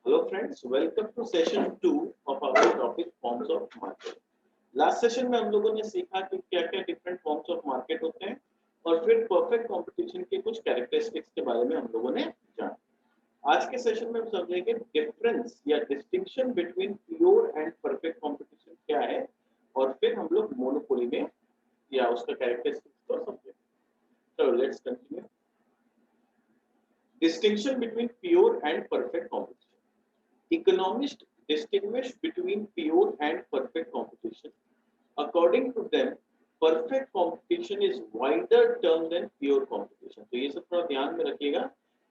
Hello friends, welcome to session 2 of our topic forms of market. Last session में हम लोगों ने सीखा कि क्या-क्या डिफरेंट फॉर्म्स ऑफ मार्केट होते हैं और फिर परफेक्ट कंपटीशन के कुछ कैरेक्टरिस्टिक्स के बारे में हम लोगों ने जाना। आज के सेशन में हम समझेंगे डिफरेंस या distinction between pure and perfect competition क्या है और फिर हम लोग मोनोपोली में या उसका कैरेक्टरिस्टिक्स को समझेंगे। So let's continue. Distinction between pure and perfect competition. Economists distinguish between pure and perfect competition. According to them, perfect competition is wider term than pure competition. तो ये सब थोड़ा ध्यान में रखिएगा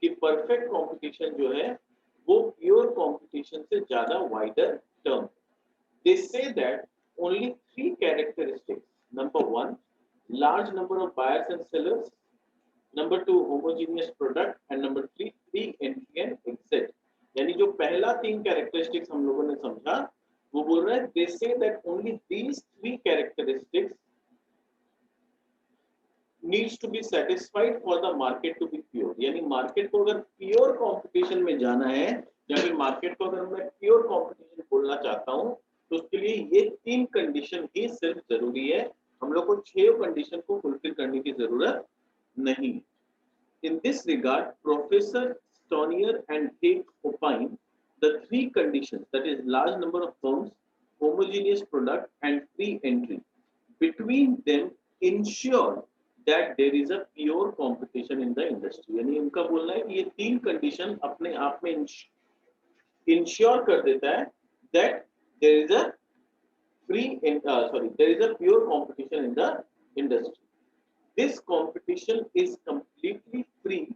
कि perfect competition जो है वो pure competition से ज़्यादा wider term. They say that only three characteristics. Number one, large number of buyers and sellers. Number two, homogeneous product. And number three, free entry and exit. यानी जो पहला तीन characteristics हम लोगों ने समझा वो बोल रहा है they say that only these three characteristics needs to be satisfied for the market to be pure. यानी मार्केट को अगर प्योर कंपटीशन में जाना है या फिर मार्केट को अगर मैं प्योर कंपटीशन बोलना चाहता हूं तो उसके लिए ये तीन कंडीशन ही सिर्फ जरूरी है। हम लोग को 6 कंडीशन को फुलफिल करने की जरूरत नहीं। In this regard, Professor Stonier and Hake opine the three conditions, that is large number of firms, homogeneous product and free entry, between them ensure that there is a pure competition in the industry. यानी उनका बोलना है कि ये तीन condition अपने आप में इंश्योर कर देता है that there is a there is a pure competition in the industry. This competition is completely free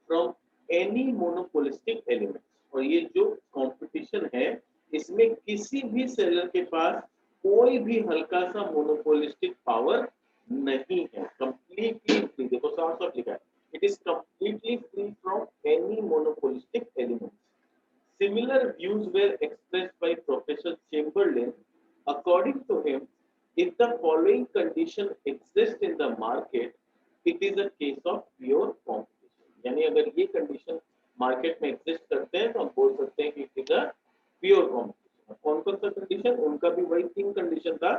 from any monopolistic elements. और ये जो competition है इसमें किसी भी सेलर के पास कोई भी हल्का सा monopolistic power नहीं है। completely free, देखो साफ साफ लिखा है, it is completely free from any monopolistic elements. Similar views were expressed by Professor Chamberlain. According to him, if the following condition exists in the market, it is a case of pure competition. यानी अगर ये condition market में exist करते हैं तो हम बोल सकते हैं कि it is a pure competition. कौन कौन सा condition? उनका भी वही तीन condition था।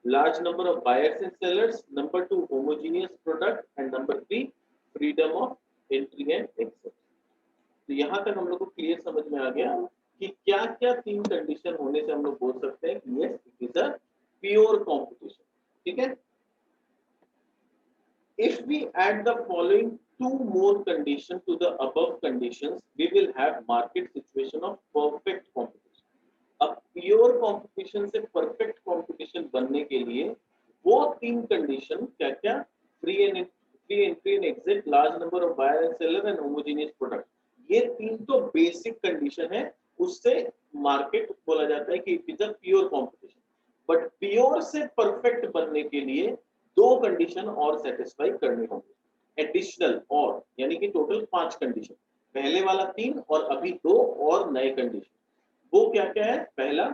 Large number of buyers and sellers, number 2 homogeneous product and number 3 freedom of entry and exit. तो यहाँ तक हम लोग को क्लियर समझ में आ गया कि क्या क्या तीन कंडीशन होने से हम लोग बोल सकते हैं कि yes it is a pure competition. ठीक है। If we add the following two more conditions to the above conditions, we will have market situation of perfect competition. अब प्योर कंपटीशन से परफेक्ट कंपटीशन बनने के लिए वो तीन कंडीशन क्या क्या, free entry and exit, large number of buyer and seller and homogeneous product, ये तीन तो बेसिक कंडीशन है। उससे मार्केट बोला जाता है कि it is a pure competition. But pure से परफेक्ट बनने के लिए दो कंडीशन और सेटिस्फाई करनी होंगी, एडिशनल और, यानी कि टोटल 5 कंडीशन। पहले वाला 3 और अभी 2 और नए कंडीशन। वो क्या क्या है? पहला,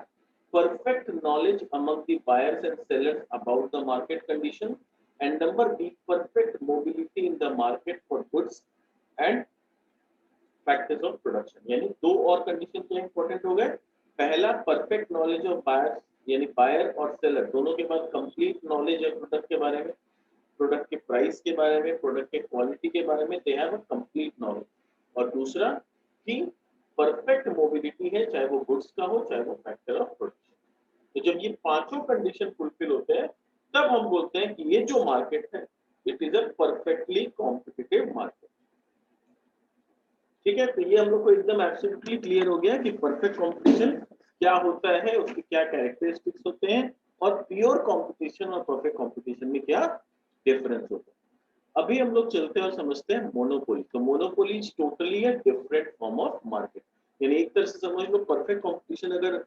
perfect knowledge among the buyers and sellers about the market condition, and number B, perfect mobility in the market for goods and factors of production। यानी दो और कंडीशन तो इंपॉर्टेंट हो गए। पहला, परफेक्ट नॉलेज ऑफ बायर्स, यानी buyer और seller दोनों के पास कंप्लीट नॉलेज है प्रोडक्ट के बारे में, प्रोडक्ट के प्राइस के बारे में, प्रोडक्ट के क्वालिटी के बारे में, they have a complete knowledge. और दूसरा कि परफेक्ट मोबिलिटी है, चाहे वो गुड्स का हो चाहे वो फैक्टर ऑफ प्रोडक्शन। तो जब ये पांचों कंडीशन फुलफिल होते हैं तब हम बोलते हैं कि ये जो मार्केट है it is a perfectly competitive market. ठीक है। तो ये हम लोग को एकदम एब्सोल्युटली क्लियर हो गया कि परफेक्ट कंपटीशन क्या होता है, उसके क्या कैरेक्टरिस्टिक्स होते हैं और प्योर कंपटीशन और परफेक्ट कंपटीशन में क्या डिफरेंस होता है। अभी हम लोग चलते हैं और समझते हैं मोनोपोली। तो monopoly is totally a different form of market. यानी एक तरह से समझ लो परफेक्ट कंपटीशन अगर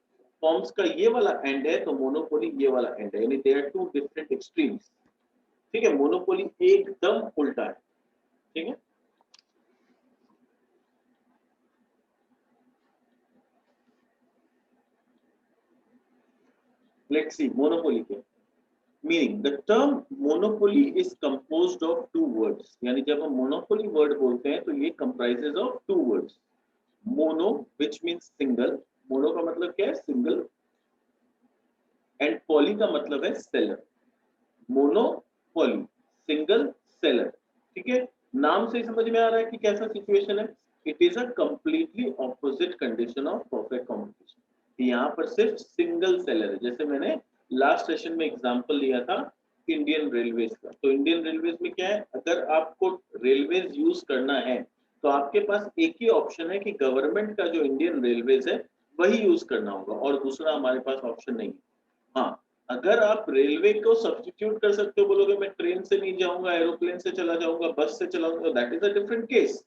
फॉर्म्स का ये वाला एंड है तो मोनोपोली ये वाला एंड है, यानी they are two different extremes. ठीक है। मोनोपोली एकदम उल्टा है। ठीक है। Let's see monopoly के meaning. The term monopoly is composed of two words. यानी जब हम monopoly word बोलते हैं तो ये comprises of two words. Mono which means single, mono का मतलब क्या है सिंगल, एंड पॉली का मतलब है सेलर, मोनोपोली, सिंगल सेलर। ठीक है, नाम से ही समझ में आ रहा है कि कैसा सिचुएशन है। It is a completely opposite condition of perfect competition. यहाँ पर सिर्फ सिंगल सेलर है। जैसे मैंने लास्ट सेशन में एग्जांपल लिया था इंडियन रेलवेज का, तो इंडियन रेलवेज में क्या है, अगर आपको रेलवेज यूज करना है तो आपके पास एक ही ऑप्शन है कि गवर्नमेंट का जो इंडियन रेलवेज है वही यूज करना होगा, और दूसरा हमारे पास ऑप्शन नहीं है। हाँ, अगर आप रेलवे को सब्स्टिट्यूट कर सकते हो, बोलोगे मैं ट्रेन से नहीं जाऊंगा, एरोप्लेन से चला जाऊंगा, बस से चलाऊंगा, that is a different case.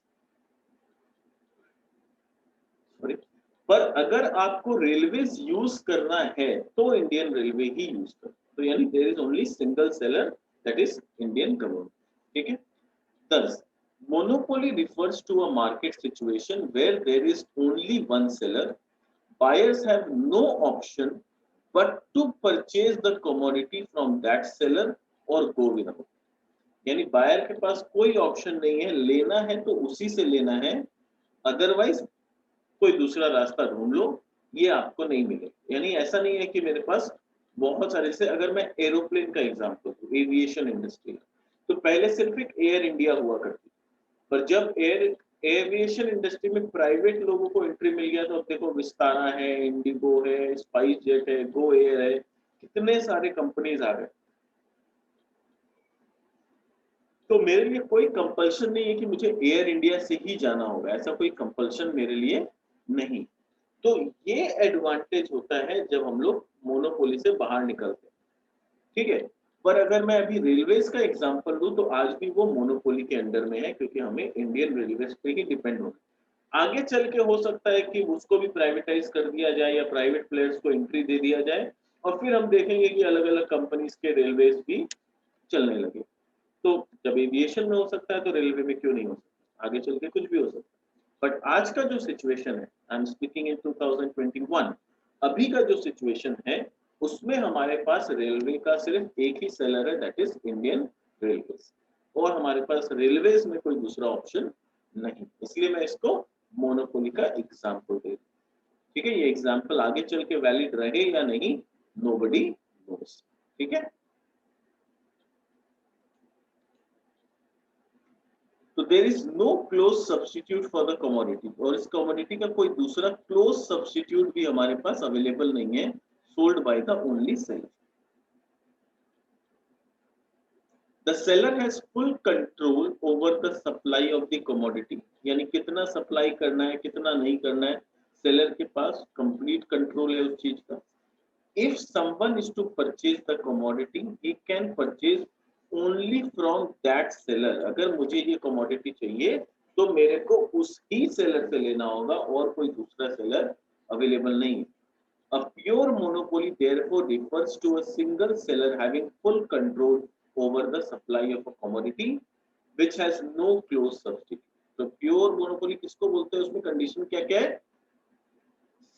पर अगर आपको रेलवेज यूज करना है तो इंडियन रेलवे ही यूज करो, तो यानी there is only single seller, that is Indian government. ठीक है, thus monopoly refers to a market situation where there is only one seller. Buyers have no option but to purchase the commodity from that seller or go without। यानी buyer के पास कोई option नहीं है, लेना है तो उसी से लेना है, अदरवाइज कोई दूसरा रास्ता ढूंढ लो, ये आपको नहीं मिलेगा। यानी ऐसा नहीं है कि मेरे पास बहुत सारे, से अगर मैं एरोप्लेन का एग्जांपल दूं, एविएशन इंडस्ट्री, तो पहले सिर्फ एक एयर इंडिया हुआ करती, पर जब एविएशन इंडस्ट्री में प्राइवेट लोगों को एंट्री मिल गया, तो अब देखो विस्तारा है, इंडिगो है, स्पाइस जेट है, गो एयर है, कितने सारे कंपनीज आ गए। तो मेरे लिए कोई कंपल्शन नहीं है कि मुझे एयर इंडिया से ही जाना होगा, ऐसा कोई कंपल्शन मेरे लिए नहीं। तो ये एडवांटेज होता है जब हम लोग मोनोपोली से बाहर निकलते हैं। ठीक है, पर अगर मैं अभी रेलवेज का एग्जांपल लूं तो आज भी वो मोनोपोली के अंडर में है, क्योंकि हमें इंडियन रेलवेज पे ही डिपेंड होना है। आगे चल के हो सकता है कि उसको भी प्राइवेटाइज कर दिया जाए या प्राइवेट प्लेयर्स को एंट्री दे दिया जाए, और फिर हम देखेंगे कि अलग अलग कंपनीज के रेलवेज भी चलने लगे। तो जब एविएशन में हो सकता है तो रेलवे में क्यों नहीं हो सकता, आगे चल के कुछ भी हो सकता है। बट आज का जो सिचुएशन है, आई एम स्पीकिंग इन 2021, अभी का जो सिचुएशन है उसमें हमारे पास रेलवे का सिर्फ एक ही सेलर है, दैट इज इंडियन रेलवेज, और हमारे पास रेलवेज में कोई दूसरा ऑप्शन नहीं, इसलिए मैं इसको मोनोपोली का एग्जांपल दे रहा हूं। ठीक है, ये एग्जांपल आगे चल के वैलिड रहे या नहीं, नोबडी नोस। ठीक है, तो there is no close substitute for the commodity, और इस कमोडिटी का कोई दूसरा क्लोज सब्स्टिट्यूट भी हमारे पास अवेलेबल नहीं है, sold by the only seller. The seller has full control over the supply of the commodity, यानी कितना सप्लाई करना है कितना नहीं करना है, सेलर के पास कंप्लीट कंट्रोल है उस चीज का। If someone is to purchase the commodity, he can purchase only from that seller। अगर मुझे ये commodity चाहिए तो मेरे को उसी seller से लेना होगा, और कोई दूसरा seller available नहीं है। A pure monopoly therefore refers to a single seller having full control over the supply of a commodity which has no close substitute। तो pure monopoly किसको बोलते हैं, उसमें कंडीशन क्या क्या है,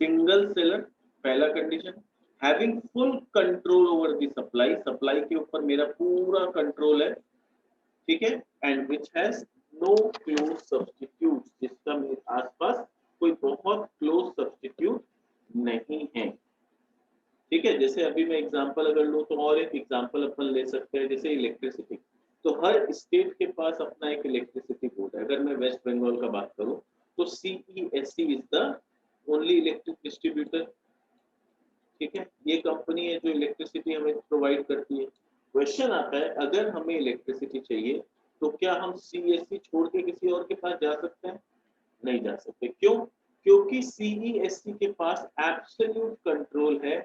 सिंगल सेलर पहला condition, having full control over the supply, supply के ऊपर मेरा पूरा कंट्रोल है। ठीक है, and which has no close substitute, जिसका मेरे आसपास कोई बहुत क्लोज सब्स्टिट्यूट नहीं है। ठीक है, जैसे अभी मैं एग्जांपल अगर लूं तो और एक एग्जांपल अपन ले सकते हैं, जैसे इलेक्ट्रिसिटी। तो हर स्टेट के पास अपना एक इलेक्ट्रिसिटी बोर्ड है। अगर मैं वेस्ट बंगाल का बात करूं तो CESC is the only electric distributor. ठीक है, ये कंपनी है जो इलेक्ट्रिसिटी हमें प्रोवाइड करती है। क्वेश्चन आता है, अगर हमें इलेक्ट्रिसिटी चाहिए तो क्या हम CESC छोड़ के किसी और के पास जा सकते हैं, नहीं जा सकते। क्यों, क्योंकि CESC के पास एब्सोल्यूट कंट्रोल है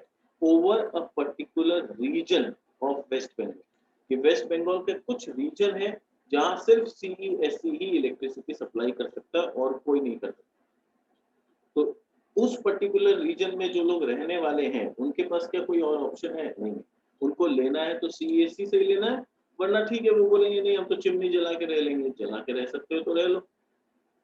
over a particular region of West Bengal. कि वेस्ट बंगाल के कुछ रीजन है जहां सिर्फ CESC ही इलेक्ट्रिसिटी सप्लाई कर सकता है और कोई नहीं कर सकता। तो उस पर्टिकुलर रीजन में जो लोग रहने वाले हैं उनके पास क्या कोई और ऑप्शन है, नहीं। उनको लेना है तो CESC से ही लेना है, वरना ठीक है वो बोलेंगे नहीं हम तो चिमनी जला के रह लेंगे, जला के रह सकते हो तो रह लो।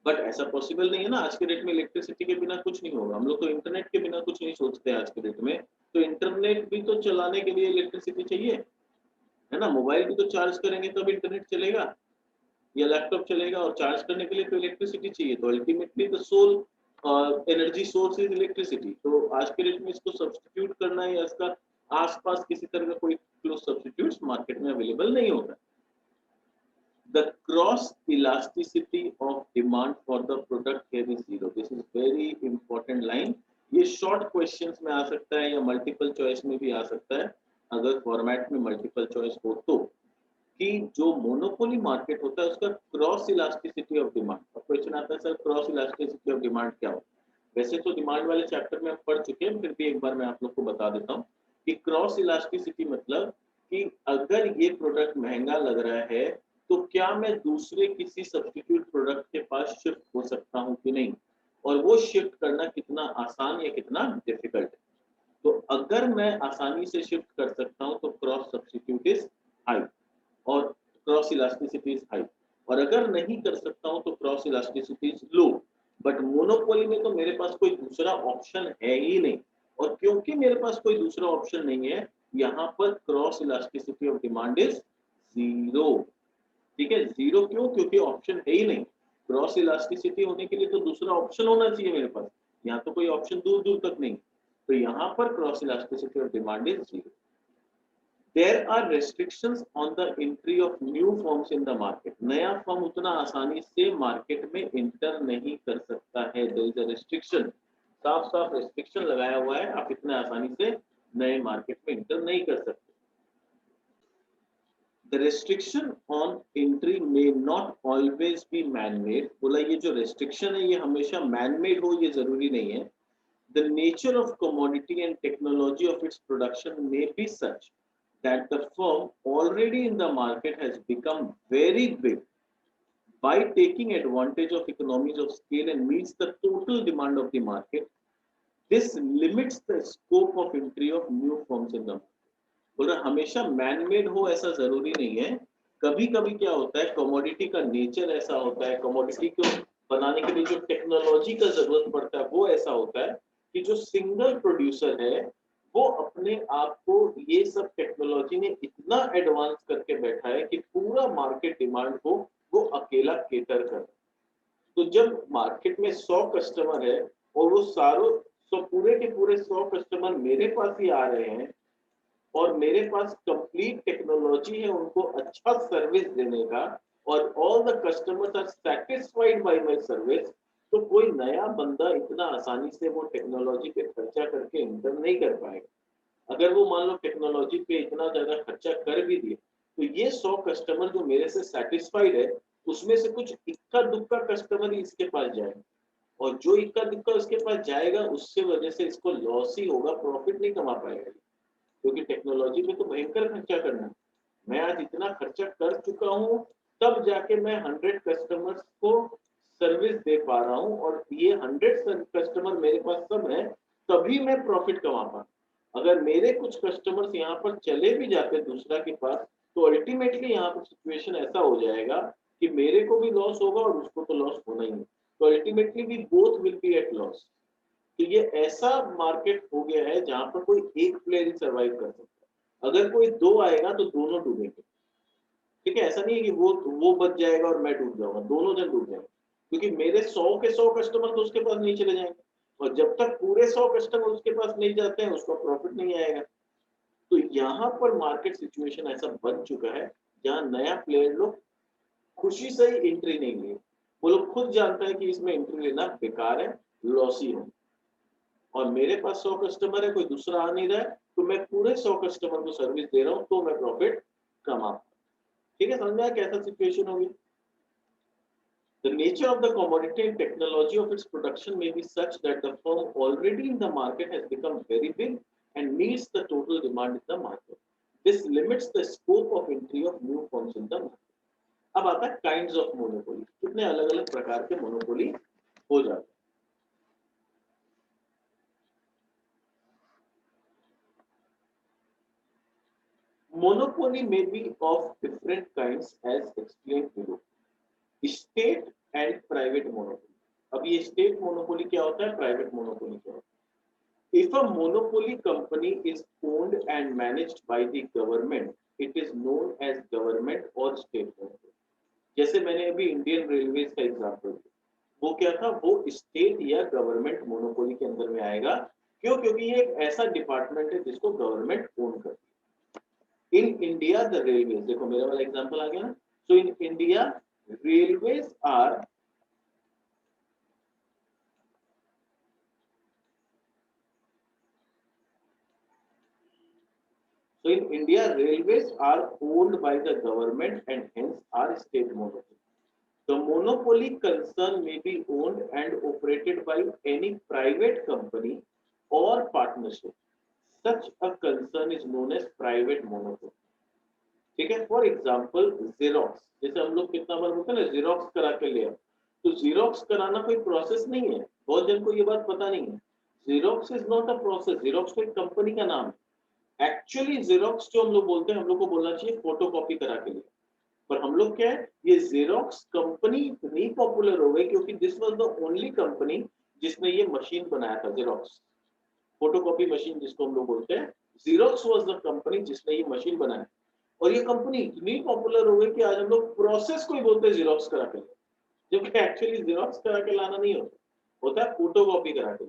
बट ऐसा पॉसिबल नहीं है ना, आज के डेट में इलेक्ट्रिसिटी के बिना कुछ नहीं होगा। हम लोग तो इंटरनेट के बिना कुछ नहीं सोचते आज के डेट में, तो इंटरनेट भी तो चलाने के लिए इलेक्ट्रिसिटी चाहिए, है ना। मोबाइल भी तो चार्ज करेंगे तब इंटरनेट चलेगा या लैपटॉप चलेगा, और चार्ज करने के लिए तो इलेक्ट्रिसिटी चाहिए। तो ultimately the sole energy source is electricity, तो आज के डेट में इसको सब्स्टिट्यूट करना है या इसका आसपास किसी तरह का कोई क्लोज सब्स्टिट्यूट मार्केट में अवेलेबल नहीं होता। The cross elasticity of demand for the product here is zero. This is very important line. ये शॉर्ट क्वेश्चंस में आ सकता है या मल्टीपल चॉइस में भी आ सकता है, अगर फॉर्मेट में मल्टीपल चॉइस हो तो, कि जो मोनोपोली मार्केट होता है उसका क्रॉस इलास्टिसिटी ऑफ डिमांड। अब क्वेश्चन आता है sir cross elasticity of demand क्या हो? वैसे तो डिमांड वाले चैप्टर में हम पढ़ चुके हैं, फिर भी एक बार मैं आप लोग को बता देता हूँ कि क्रॉस इलास्टिसिटी मतलब कि अगर ये प्रोडक्ट महंगा लग रहा है तो क्या मैं दूसरे किसी सब्स्टिट्यूट प्रोडक्ट के पास शिफ्ट हो सकता हूँ कि नहीं, और वो शिफ्ट करना कितना आसान या कितना डिफिकल्ट है। तो अगर मैं आसानी से शिफ्ट कर सकता हूँ तो क्रॉस सब्स्टिट्यूट इज हाई और क्रॉस इलास्टिसिटी इज हाई, और अगर नहीं कर सकता हूँ तो cross elasticity is low. But monopoly में तो मेरे पास कोई दूसरा ऑप्शन है ही नहीं, और क्योंकि मेरे पास कोई दूसरा ऑप्शन नहीं है, यहाँ पर cross elasticity of demand is zero. ठीक है, जीरो क्यों? क्योंकि ऑप्शन है ही नहीं। क्रॉस इलास्टिसिटी होने के लिए तो दूसरा ऑप्शन होना चाहिए मेरे पास, यहाँ तो कोई ऑप्शन दूर दूर तक नहीं, तो यहाँ पर cross elasticity of demand is zero. There are restrictions on the entry of new firms in the market. नया फर्म उतना आसानी से मार्केट में इंटर नहीं कर सकता है। There is a restriction, साफ साफ restriction लगाया हुआ है, आप इतने आसानी से नए मार्केट में इंटर नहीं कर सकते। The restriction on entry may not always be man-made. बोला ये जो restriction है ये हमेशा man-made हो ये जरूरी नहीं है। The nature of commodity and technology of its production may be such that the firm already in the market has become very big by taking advantage of economies of scale and meets the total demand of the market. This limits the scope of entry of new firms in the market. बोल रहा हमेशा man made हो ऐसा जरूरी नहीं है, कभी कभी क्या होता है कमोडिटी का नेचर ऐसा होता है, कमोडिटी को बनाने के लिए जो टेक्नोलॉजी का जरूरत पड़ता है वो ऐसा होता है कि जो सिंगल प्रोड्यूसर है वो अपने आप को ये सब टेक्नोलॉजी ने इतना एडवांस करके बैठा है कि पूरा मार्केट डिमांड को वो अकेला केटर कर। तो जब मार्केट में 100 कस्टमर है और वो सारों पूरे के पूरे 100 कस्टमर मेरे पास ही आ रहे हैं और मेरे पास कंप्लीट टेक्नोलॉजी है उनको अच्छा सर्विस देने का, और all the customers are satisfied by my service, तो कोई नया बंदा इतना आसानी से वो टेक्नोलॉजी पे खर्चा करके इंटर नहीं कर पाएगा। अगर वो मान लो टेक्नोलॉजी पे इतना ज्यादा खर्चा कर भी दिए तो ये 100 कस्टमर जो मेरे से सेटिस्फाइड है उसमें से कुछ इक्का दुक्का कस्टमर ही इसके पास जाएगा, और जो इक्का दुक्का उसके पास जाएगा उससे वजह से इसको लॉस ही होगा, प्रॉफिट नहीं कमा पाएगा, क्योंकि टेक्नोलॉजी में तो भयंकर खर्चा करना है। मैं आज इतना खर्चा कर चुका हूँ तब जाके मैं 100 कस्टमर्स को सर्विस दे पा रहा हूँ, और ये 100 कस्टमर मेरे पास सब है तभी मैं प्रॉफिट कमा पा। अगर मेरे कुछ कस्टमर्स यहाँ पर चले भी जाते दूसरा के पास तो अल्टीमेटली यहाँ पर सिचुएशन ऐसा हो जाएगा कि मेरे को भी लॉस होगा और उसको तो लॉस होना ही है, तो ultimately we both will be at loss. तो ये ऐसा मार्केट हो गया है जहां पर कोई एक प्लेयर ही सर्वाइव कर सकता है, अगर कोई दो आएगा तो दोनों डूबेंगे। ठीक है, ऐसा नहीं है कि वो बच जाएगा और मैं डूब जाऊंगा, दोनों जन डूब जाएंगे, क्योंकि मेरे 100 के 100 कस्टमर तो उसके पास नहीं चले जाएंगे, और जब तक पूरे 100 कस्टमर उसके पास नहीं जाते हैं उसका प्रॉफिट नहीं आएगा। तो यहाँ पर मार्केट सिचुएशन ऐसा बन चुका है जहाँ नया प्लेयर लोग खुशी से ही एंट्री नहीं लिए, वो लोग खुद जानता है कि इसमें एंट्री लेना बेकार है, लॉसी है, और मेरे पास 100 कस्टमर है, कोई दूसरा आ नहीं रहा है, तो मैं पूरे 100 कस्टमर को सर्विस दे रहा हूँ तो मैं प्रॉफिट कमा। ठीक है, समझ में आया कैसा सिचुएशन होगी। The nature of the commodity and technology of its production may be such that the firm already in the market has become very big and meets the total demand in the market. This limits the scope of entry of new firms in the market. अब आता है kinds of monopoly, कितने अलग अलग प्रकार के monopoly हो जाते हैं। Monopoly may be of different kinds as explained below. State and private monopoly. अब ये state monopoly क्या होता है, private monopoly क्या होता है? If a monopoly company is owned and managed by the government, it is known as government or state monopoly. जैसे मैंने अभी इंडियन रेलवेज का एग्जांपल दिया, वो क्या था, वो स्टेट या गवर्नमेंट मोनोपोली के अंदर में आएगा। क्यों? क्योंकि ये एक ऐसा डिपार्टमेंट है जिसको गवर्नमेंट ओन करती है। इन इंडिया द रेलवेज, देखो मेरा वाला एग्जांपल आ गया ना। So in India railways are, so in India railways are owned by the government and hence are state monopoly. The monopoly concern may be owned and operated by any private company or partnership. Such a concern is known as private monopoly. ठीक है। For example xerox, जैसे हम लोग कितना बार बोलते हैं ना xerox करा के लिया, तो जीरोक्स कराना कोई प्रोसेस नहीं है, बहुत जन को ये बात पता नहीं है। Xerox is not a process, xerox तो एक कंपनी का नाम है। एक्चुअली जीरोक्स जो हम लोग बोलते हैं, हम लोग को बोलना चाहिए फोटो कॉपी करा के लिए। पर हम लोग क्या है, ये जीरोक्स कंपनी इतनी पॉपुलर हो गई क्योंकि this was the only company जिसने ये मशीन बनाया था, जीरोक्स फोटोकॉपी मशीन जिसको हम लोग बोलते हैं। जीरोक्स वाज द कंपनी जिसने ये मशीन बनाया, और ये कंपनी इतनी पॉपुलर हो गई कि आज हम लोग प्रोसेस को ही बोलते हैं जीरोक्स करा के, जबकि एक्चुअली जीरोक्स करा के लाना नहीं होता, होता है फोटोकॉपी करा के।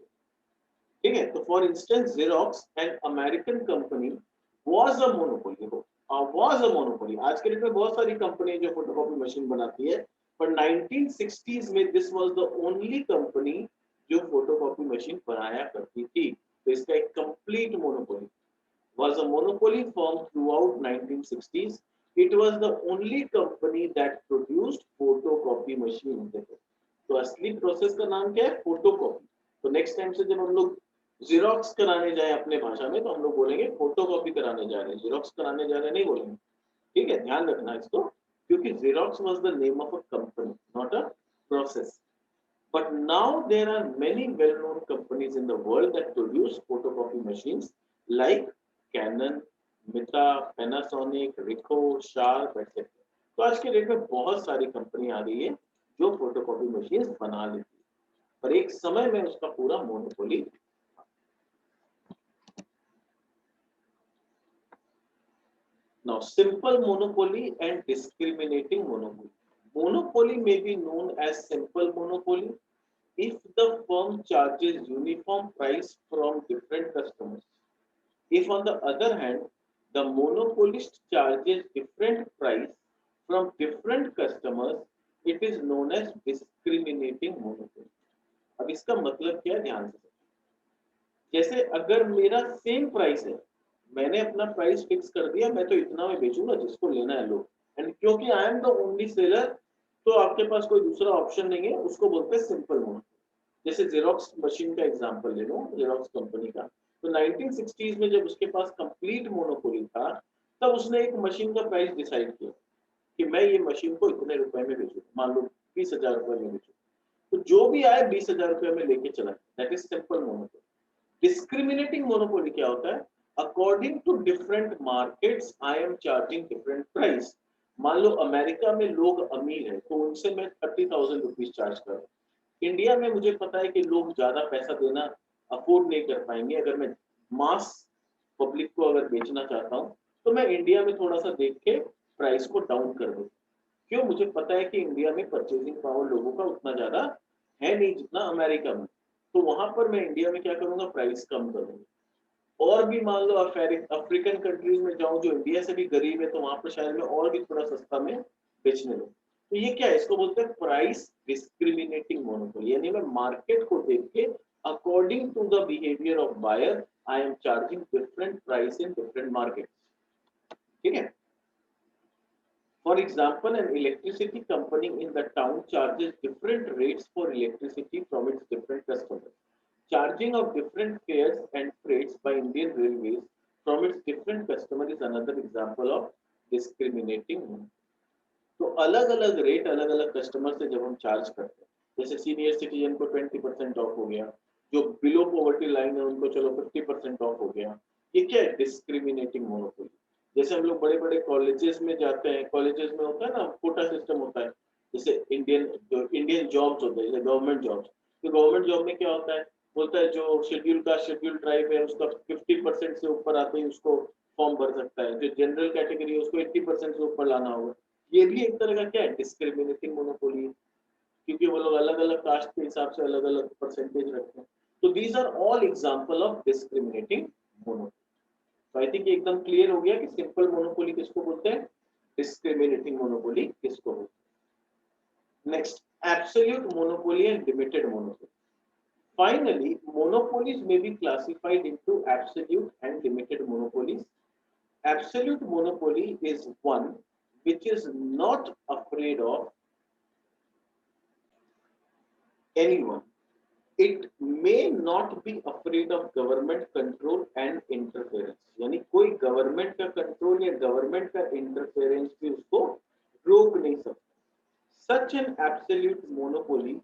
ठीक है। तो for instance xerox an American company was a monopoly, was a monopoly. आज के डेट में बहुत सारी कंपनी जो फोटोकॉपी मशीन बनाती है, पर 1960s में this was the only company जो फोटोकॉपी मशीन बनाया करती थी। तो इसका एक complete monopoly, was a monopoly firm throughout 1960s. It was the only company that produced photocopy machine। देखो, तो असली प्रोसेस का नाम क्या है, फोटोकॉपी। तो नेक्स्ट टाइम से जब हम लोग जीरोक्स कराने जाए अपने भाषा में, तो हम लोग बोलेंगे फोटोकॉपी कराने जा रहे हैं, जीरोक्स कराने जा रहे हैं नहीं बोलेंगे। ठीक है, ध्यान रखना इसको, क्योंकि xerox was the name of a company, not a process. But now there are many well-known companies in the world that produce photocopy machines like Canon, Mita, Panasonic, Ricoh, Sharp, etc. तो आज के date में बहुत सारी company आ गई है जो photocopy machine बना लेती है, पर एक समय में उसका पूरा monopoly. Now, simple monopoly and discriminating monopoly. Monopoly may be known as simple monopoly if the firm charges uniform price from different customers. If on the other hand, the monopolist charges different price from different customers, it is known as discriminating monopoly. अब इसका मतलब क्या है, ध्यान से। जैसे अगर मेरा सेम प्राइस है, मैंने अपना प्राइस फिक्स कर दिया, मैं तो इतना में बेचूंगा, जिसको लेना है लो, एंड क्योंकि I am the only seller, तो आपके पास कोई दूसरा ऑप्शन नहीं है, उसको बोलते हैं सिंपल मोनोपोली। जैसे जेरोक्स मशीन का एग्जांपल ले लो, जेरोक्स कंपनी का। तो 1960s में जब उसके पास कंप्लीट मोनोपोली था, तब उसने एक मशीन का प्राइस डिसाइड किया कि मैं ये मशीन को इतने रुपए में बेचूं, मान लो 20,000 रुपए में बेचूं, तो जो भी आए 20,000 रुपए में लेके चला। That is simple monopoly. Discriminating monopoly क्या होता है, according to different markets I am charging different price. मान लो अमेरिका में लोग अमीर है, तो उनसे मैं 30,000 रुपीज चार्ज कर रहा हूँ। इंडिया में मुझे पता है कि लोग ज्यादा पैसा देना अफोर्ड नहीं कर पाएंगे, अगर मैं मास पब्लिक को अगर बेचना चाहता हूँ, तो मैं इंडिया में थोड़ा सा देख के प्राइस को डाउन कर दूँ। क्यों? मुझे पता है कि इंडिया में परचेजिंग पावर लोगों का उतना ज्यादा है नहीं जितना अमेरिका में, तो वहां पर मैं इंडिया में क्या करूंगा, प्राइस कम करूंगा। और भी मान लो अफ्रीकन कंट्रीज में जाऊं जो इंडिया से भी गरीब है, तो वहां पर शायद मैं और भी थोड़ा सस्ता में बेचने लगूं। तो ये क्या है, इसको बोलते हैं प्राइस डिस्क्रिमिनेटिंग मोनोपोली। यानी मैं मार्केट को देख के according to the behaviour of buyer I am charging different price in different market. ठीक है। For example, an electricity company in the town charges different rates for electricity from its different customers. Charging of different fares and freights by Indian Railways from its different customers is another example of discriminating. तो अलग अलग rate अलग अलग customer से जब हम charge करते हैं, जैसे सीनियर सिटीजन को 20% ऑफ हो गया, जो बिलो पॉवर्टी लाइन है उनको चलो 50% ऑफ हो गया। ये क्या है, डिस्क्रिमिनेटिंग मोनोपोली। जैसे हम लोग बड़े बड़े कॉलेजेस में जाते हैं, कॉलेजेस में होता है ना कोटा सिस्टम होता है, जैसे इंडियन जॉब्स होते हैं, जैसे गवर्नमेंट जॉब्स। तो गवर्नमेंट जॉब में क्या होता है, बोलता है जो शेड्यूल ट्राइब है उसका 50% से ऊपर आते ही उसको फॉर्म भर सकता है, जो जनरल कैटेगरी है उसको 80% से ऊपर लाना होगा। ये भी एक तरह का क्या है, डिस्क्रिमिनेटिंग मोनोपोली। क्योंकि वो लोग अलग अलग कास्ट के हिसाब से अलग अलग परसेंटेज रखते हैं। तो these are all example of discriminating monopoly. तो आई थिंक एकदम क्लियर हो गया कि सिंपल मोनोपोली किसको बोलते हैं, डिस्क्रिमिनेटिंग मोनोपोली किसको बोलते हैं। Next, absolute monopoly and limited monopoly. Finally, monopolies may be classified into absolute and limited monopolies. Absolute monopoly is one which is not afraid of anyone. It may not be afraid of government control and interference. यानी कोई government का control या government का interference भी उसको रोक नहीं सकता। Such an absolute monopoly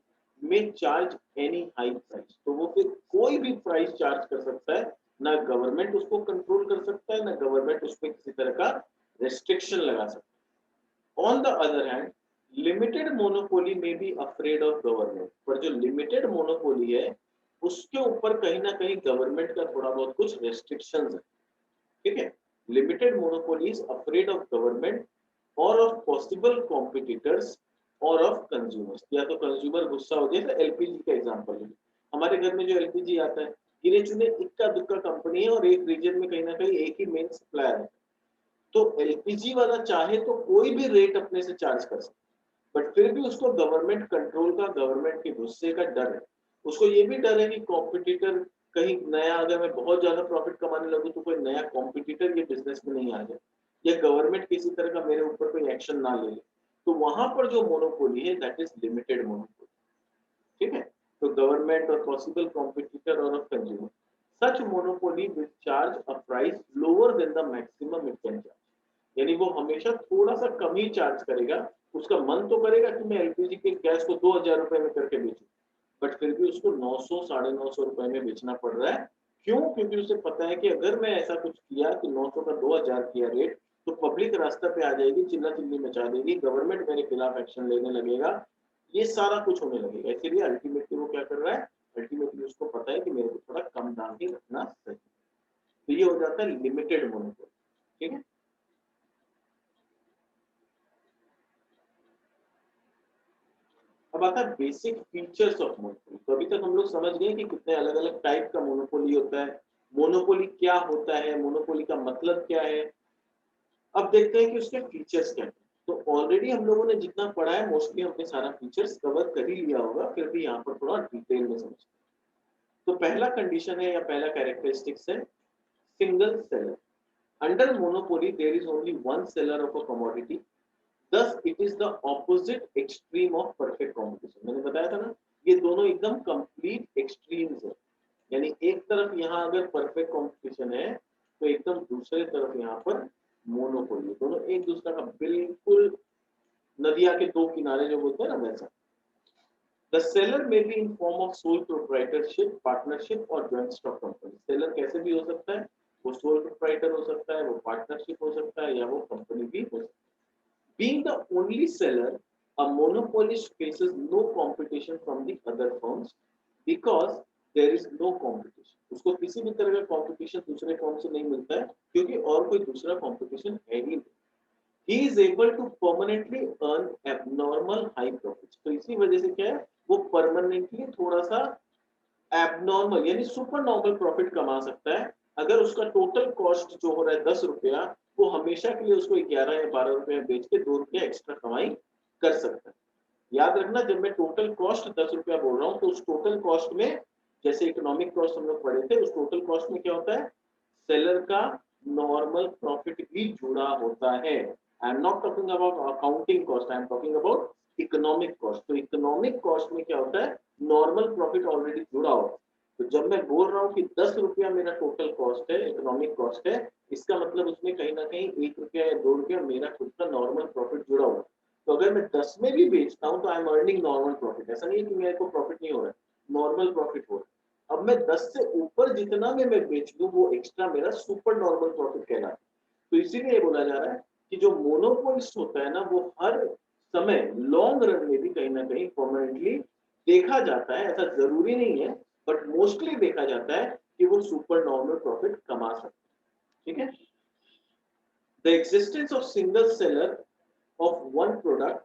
may charge any high price. तो वो फिर कोई भी प्राइस चार्ज कर सकता है, ना गवर्नमेंट उसको कंट्रोल कर सकता है, ना गवर्नमेंट उस पर किसी तरह का रेस्ट्रिक्शन लगा सकता है। On the other hand, limited monopoly में बी अफ्रेड ऑफ गवर्नमेंट। पर जो लिमिटेड मोनोपोली है उसके ऊपर कहीं ना कहीं गवर्नमेंट का थोड़ा बहुत कुछ रेस्ट्रिक्शंस है। ठीक है, limited monopoly is afraid of government और ऑफ पॉसिबल कॉम्पिटिटर्स और ऑफ कंज्यूमर्स। या तो कंज्यूमर गुस्सा हो जाए, एलपीजी का एग्जांपल है, हमारे घर में जो एलपीजी आता है गिने चुने इक्का दुक्का कंपनी है और एक रीजन में कहीं ना कहीं एक ही मेन सप्लायर है। तो एलपीजी वाला चाहे तो कोई भी रेट अपने से चार्ज कर सकता है, बट फिर भी उसको गवर्नमेंट कंट्रोल का, गवर्नमेंट के गुस्से का डर है। उसको ये भी डर है कि कॉम्पिटिटर कहीं नया, अगर मैं बहुत ज्यादा प्रॉफिट कमाने लगूं तो कोई नया कॉम्पिटिटर ये बिजनेस में नहीं आ जाए, या गवर्नमेंट किसी तरह का मेरे ऊपर कोई एक्शन ना ले ले। तो वहां पर जो मोनोपोली है दैट इज लिमिटेड मोनोपोली। ठीक है, तो गवर्नमेंट और पॉसिबल कॉम्पिटिटर और consumer, such monopoly will charge a price lower than the maximum it can charge. यानी वो हमेशा थोड़ा सा कम ही चार्ज करेगा। उसका मन तो करेगा कि मैं एलपीजी के गैस को 2000 रुपए में करके बेचूं, बट फिर भी उसको 900 950 रुपए में बेचना पड़ रहा है। क्यों? क्योंकि उसे पता है कि अगर मैं ऐसा कुछ किया कि 900 का 2000 किया रेट, तो पब्लिक रास्ता पे आ जाएगी, चिल्ला चिल्ली मचा देगी, गवर्नमेंट मेरे खिलाफ एक्शन लेने लगेगा, ये सारा कुछ होने लगेगा। इसलिए अल्टीमेटली वो क्या कर रहा है, अल्टीमेटली उसको पता है कि मेरे को थोड़ा कम दाम ही रखना सही। तो ये हो जाता है लिमिटेड मोनोपोली। ठीक है, अब आता है बेसिक फीचर्स ऑफ मोनोपोली। तो अभी तक हम लोग समझ गए कि कितने अलग अलग टाइप का मोनोपोली होता है, मोनोपोली क्या होता है, मोनोपोली का मतलब क्या है। अब देखते हैं कि उसके फीचर्स क्या हैं। तो ऑलरेडी हम लोगों ने जितना पढ़ा है मोस्टली हमने सारा फीचर्स कवर कर ही लिया होगा, फिर भी यहाँ पर थोड़ा डिटेल में समझते हैं। तो पहला कंडीशन है या पहला कैरेक्टरिस्टिक्स है single seller. Under monopoly there is only one seller of a commodity, thus it is the opposite extreme of perfect competition। मैंने बताया था ना, ये दोनों एकदम कंप्लीट एक्सट्रीम्स है। यानी एक तरफ यहाँ अगर परफेक्ट कंपटीशन है तो एकदम दूसरे तरफ यहाँ पर मोनोपोली। दोनों एक दूसरे का बिल्कुल नदिया के दो किनारे जो बोलते हैं ना, वैसा। द सेलर में be in form of sole proprietorship, partnership और ज्वाइंट स्टॉक कंपनी। सेलर कैसे भी हो सकता है, वो सोल प्रोप्राइटर हो सकता है, वो पार्टनरशिप हो सकता है, या वो कंपनी भी हो सकता है। Being the only seller, a monopolist faces no competition from the other firms because there is no competition। उसको किसी भी तरह का competition दूसरे फर्म से नहीं मिलता है, क्योंकि और कोई दूसरा competition है ही नहीं। He is able to permanently earn abnormal high profits। तो इसी वजह से क्या है, वो परमानेंटली थोड़ा सा एबनॉर्मल यानी सुपर नॉर्मल प्रॉफिट कमा सकता है। अगर उसका टोटल कॉस्ट जो हो रहा है 10 रुपया, वो हमेशा के लिए उसको 11 या 12 रुपए में बेच के 2 रुपया एक्स्ट्रा कमाई कर सकता है। याद रखना, जब मैं टोटल कॉस्ट 10 रुपया बोल रहा हूँ तो उस टोटल कॉस्ट में, जैसे इकोनॉमिक कॉस्ट हम लोग पढ़े थे, उस टोटल कॉस्ट में क्या होता है, सेलर का नॉर्मल प्रॉफिट भी जुड़ा होता है। I am not talking about accounting cost, I am talking about economic cost. तो इकोनॉमिक कॉस्ट में क्या होता है, नॉर्मल प्रॉफिट ऑलरेडी जुड़ा होता है। तो जब मैं बोल रहा हूँ कि 10 रुपया मेरा टोटल कॉस्ट है, इकोनॉमिक कॉस्ट है, इसका मतलब उसमें कहीं ना कहीं 1 रुपया या 2 रुपया मेरा खुद का नॉर्मल प्रॉफिट जुड़ा हुआ है। तो अगर मैं 10 में भी बेचता हूँ तो I am earning normal profit. ऐसा नहीं है कि मेरे को प्रॉफिट नहीं हो रहा है, नॉर्मल प्रॉफिट हो रहा है। अब मैं 10 से ऊपर जितना में मैं बेच लूँ वो एक्स्ट्रा मेरा सुपर नॉर्मल प्रॉफिट कहलाता है। तो इसीलिए बोला जा रहा है कि जो मोनोपोलिस्ट होता है ना, वो हर समय लॉन्ग रन में भी कहीं ना कहीं परमानेंटली देखा जाता है, ऐसा जरूरी नहीं है, बट मोस्टली देखा जाता है कि वो सुपर नॉर्मल प्रॉफिट कमा सकते हैं। ठीक है, the existence of single seller of one product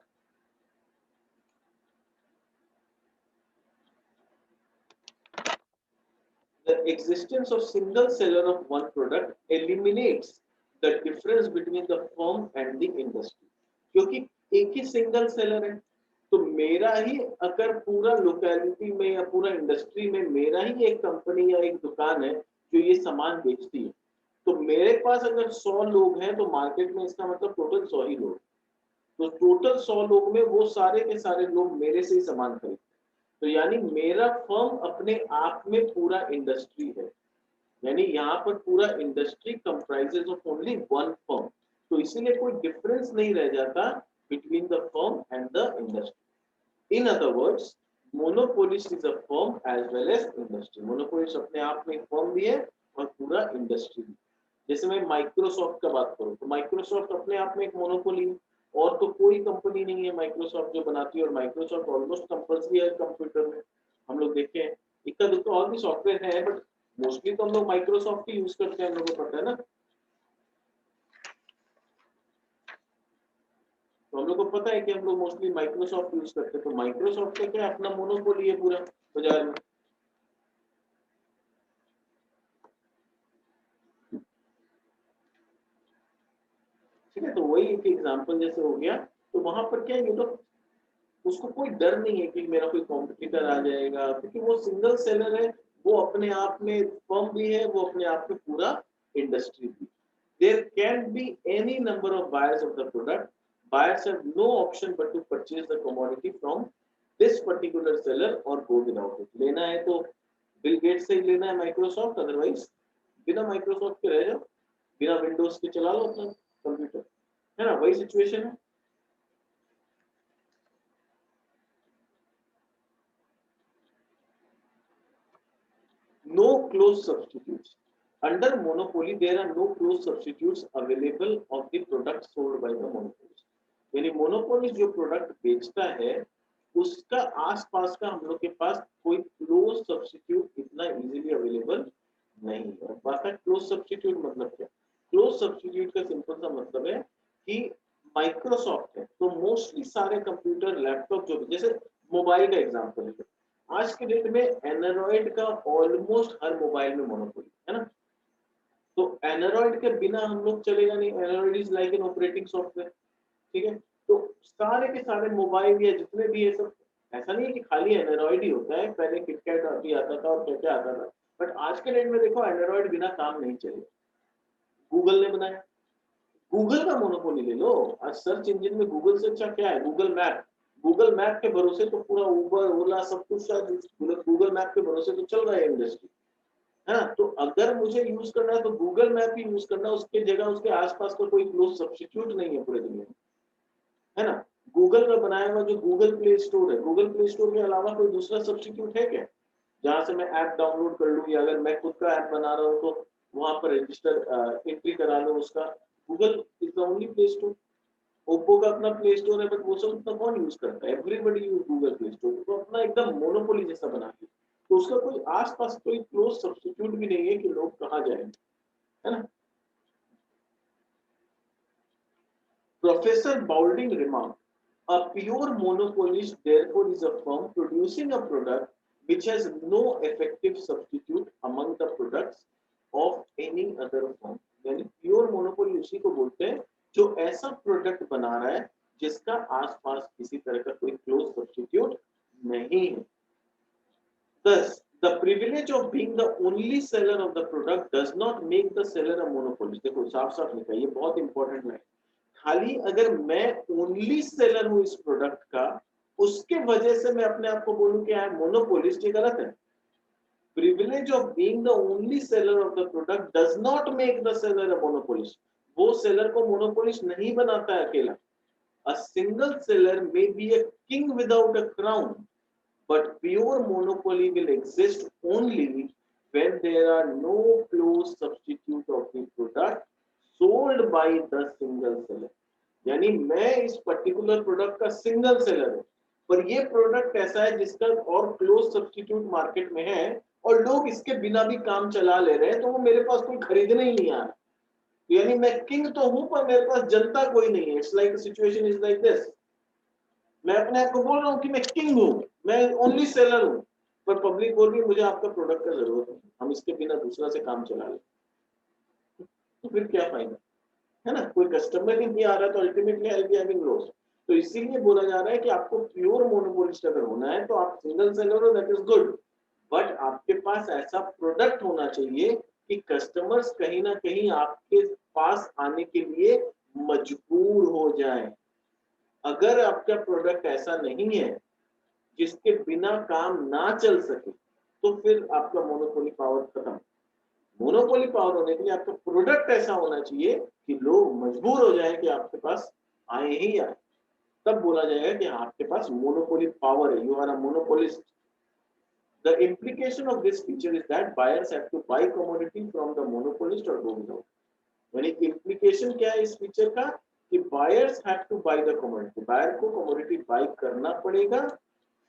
existence of single seller of one product eliminates the difference between the firm and the industry. क्योंकि एक ही सिंगल सेलर है, तो मेरा ही अगर पूरा लोकेलिटी में या पूरा इंडस्ट्री में मेरा ही एक कंपनी या एक दुकान है जो ये सामान बेचती है, तो मेरे पास अगर 100 लोग हैं तो मार्केट में इसका मतलब टोटल 100 ही लोग, तो टोटल 100 लोग में वो सारे के सारे लोग मेरे से ही सामान खरीदते हैं। तो यानी मेरा फर्म अपने आप में पूरा इंडस्ट्री है, यानी यहाँ पर पूरा industry comprises of only one firm, तो इसीलिए कोई डिफरेंस नहीं रह जाता between the firm and the industry. In other words, monopolist is a firm as well as industry. Monopolist अपने आप में फर्म भी है और पूरा इंडस्ट्री भी। जैसे मैं माइक्रोसॉफ्ट का बात करूं तो माइक्रोसॉफ्ट अपने आप में एक मोनोपोली है, और तो कोई कंपनी नहीं है माइक्रोसॉफ्ट जो बनाती है, और माइक्रोसॉफ्ट ऑलमोस्ट कंपल्सरी है कंप्यूटर में। हम लोग देखें इतना दुख और भी सॉफ्टवेयर है, बट मोस्टली तो हम लोग माइक्रोसॉफ्ट ही यूज करते हैं, हम लोगों को पता है ना। तो हम लोग को पता है कि हम लोग मोस्टली माइक्रोसॉफ्ट यूज करते हैं, तो माइक्रोसॉफ्ट का क्या अपना मोनोपोली है पूरा बाजार में। ठीक है, तो वही एक एग्जांपल जैसे हो गया, तो वहां पर क्या ये तो उसको कोई डर नहीं है कि मेरा कोई कॉम्पिटिटर आ जाएगा, क्योंकि वो सिंगल सेलर है, वो अपने आप में फर्म भी है, वो अपने आप में पूरा इंडस्ट्री भी। There can be any number of buyers of the product, buyers have no option but to purchase the commodity from this particular seller और गो विदाउट इट। लेना है तो बिल गेट्स से ही लेना है माइक्रोसॉफ्ट, अदरवाइज बिना Microsoft के रह जाओ, बिना विंडोज के चला लो अपना कंप्यूटर, है ना, वही सिचुएशन है। No close substitutes. Under monopoly, there are no close substitutes available of the product sold by the monopolist. यानी मोनोपोली जो प्रोडक्ट बेचता है उसका आसपास का हम लोग के पास कोई क्लोज सब्स्टिट्यूट इतना इजीली अवेलेबल नहीं है। बात है क्लोज सब्स्टिट्यूट मतलब क्या? क्लोज सब्स्टिट्यूट का सिंपल सा मतलब है कि माइक्रोसॉफ्ट है तो मोस्टली सारे कंप्यूटर लैपटॉप जो जैसे मोबाइल का एग्जांपल है, आज के डेट में एंड्रॉइड का ऑलमोस्ट हर मोबाइल में मोनोपोली है ना। तो एंड्रॉइड के बिना हम लोग चलेगा नहीं, Android is like an operating software. ठीक है, तो सारे के सारे मोबाइल या जितने भी ये सब, ऐसा नहीं है कि खाली एंड्रॉइड ही होता है, पहले किटकैट भी आता था और क्या क्या आता था, बट आज के डेट में देखो एंड्रॉइड बिना काम नहीं चलेगा। गूगल ने बनाया, गूगल का मोनोपोली ले लो। आज सर्च इंजन में गूगल से अच्छा क्या है? Google map. गूगल मैप के भरोसे तो पूरा उबर ओला सब कुछ शायद गूगल मैप के भरोसे तो चल रहा है इंडस्ट्री, है ना। तो अगर मुझे यूज करना है तो गूगल मैप ही यूज करना, उसके जगह उसके आसपास का कोई क्लोज सब्स्टिट्यूट नहीं है पूरे दुनिया में, है ना। गूगल का बनाया हुआ जो गूगल प्ले स्टोर है, गूगल प्ले स्टोर के अलावा कोई दूसरा सब्स्टिट्यूट है क्या जहां से मैं ऐप डाउनलोड कर लूं, या अगर मैं खुद का ऐप बना रहा हूं तो वहां पर रजिस्टर एंट्री करा लो उसका। Google is the only play store. Oppo का अपना प्ले स्टोर है, बट वो सब उतना कौन यूज करता है? Everybody use Google play store, तो अपना एकदम मोनोपोली जैसा बना दिया, तो उसका कोई आसपास कोई क्लोज सब्स्टिट्यूट भी नहीं है कि लोग कहाँ जाएंगे, है ना। Professor Boulding remark, a pure monopolist therefore is a firm producing a product which has no effective substitute among the products of any other firm। यानी प्योर मोनोपोली उसी को बोलते हैं जो ऐसा प्रोडक्ट बना रहा है जिसका आसपास किसी तरह का कोई क्लोज सब्स्टिट्यूट नहीं है। Thus, the privilege of being the only seller of the product does not make the seller a monopolist। देखो साफ साफ लिखा है, ये बहुत इंपॉर्टेंट है। खाली अगर मैं ओनली सेलर हूं इस प्रोडक्ट का, उसके वजह से मैं अपने आप को बोलूं कि आई एम मोनोपोलिस्ट, ये गलत है। Privilege of being the only seller of the product does not make the seller a monopolist। वो सेलर को मोनोपोलिस्ट नहीं बनाता है अकेला। A single seller may be a king without a crown, but pure monopoly will exist only when there are no close substitute of the product sold by the single seller। यानी मैं इस particular product का single seller हूं, पर ये product ऐसा है जिसका और क्लोज सब्स्टिट्यूट मार्केट में है और लोग इसके बिना भी काम चला ले रहे हैं, तो वो मेरे पास कोई खरीदने ही नहीं आ रहा। यानी मैं किंग तो हूं पर मेरे पास जनता कोई नहीं है। It's like situation is like this. मैं अपने आप को बोल रहा हूं कि मैं किंग हूं, मैं ओनली सेलर हूं, पर पब्लिक बोल रही है मुझे आपका प्रोडक्ट का जरूरत नहीं, हम इसके बिना दूसरा से काम चला लें, तो फिर क्या फायदा, है ना? कोई कस्टमर ही नहीं आ रहा तो ultimately I be having loss. तो इसीलिए बोला जा रहा है कि आपको प्योर मोनोपोलिस्ट अगर होना है तो आप सिंगल सेलर हो, दैट इज गुड, बट आपके पास ऐसा प्रोडक्ट होना चाहिए कि कस्टमर्स कहीं ना कहीं आपके पास आने के लिए मजबूर हो जाएं। अगर आपका प्रोडक्ट ऐसा नहीं है जिसके बिना काम ना चल सके, तो फिर आपका मोनोपोली पावर खत्म। मोनोपोली पावर होने के लिए आपका प्रोडक्ट ऐसा होना चाहिए कि लोग मजबूर हो जाए कि आपके पास आए ही आए, तब बोला जाएगा कि हाँ, आपके पास मोनोपोली पावर है, you are a monopolist. The implication of this feature is that buyers have to buy commodity from the monopolist or go without। यानी implication क्या है इस फीचर का कि buyers have to buy the commodity, buyer को commodity buy करना पड़ेगा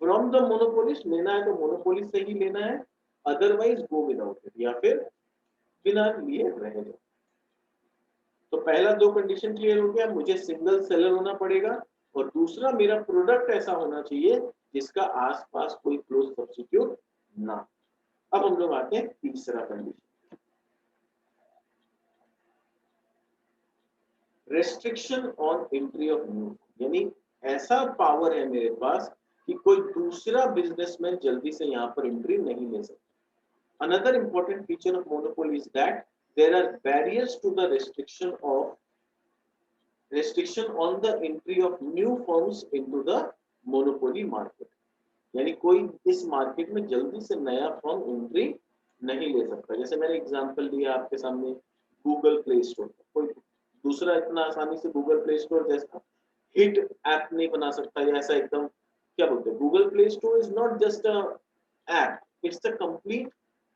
from the monopolist, लेना है तो monopolist से ही लेना है, otherwise go without it, या फिर बिना लिए रह जाओ। तो पहला दो कंडीशन क्लियर हो गया, मुझे सिंगल सेलर होना पड़ेगा और दूसरा मेरा प्रोडक्ट ऐसा होना चाहिए जिसका आसपास कोई क्लोज सब्स्टिट्यूट ना। अब हम लोग आते हैं तीसरा condition, restriction on entry of new. यानी ऐसा पावर है मेरे पास कि कोई दूसरा बिजनेसमैन जल्दी से यहाँ पर एंट्री नहीं ले सकता। Another important feature of monopoly is that there are barriers to the restriction on the entry of new firms into the monopoly market। यानी कोई इस मार्केट में जल्दी से नया फर्म एंट्री नहीं ले सकता। जैसे मैंने एग्जांपल दिया आपके सामने गूगल प्ले स्टोर, कोई दूसरा इतना आसानी से गूगल प्ले स्टोर जैसा हिट ऐप नहीं बना सकता, या ऐसा एकदम क्या बोलते हैं, Google play store is not just a app, it's a complete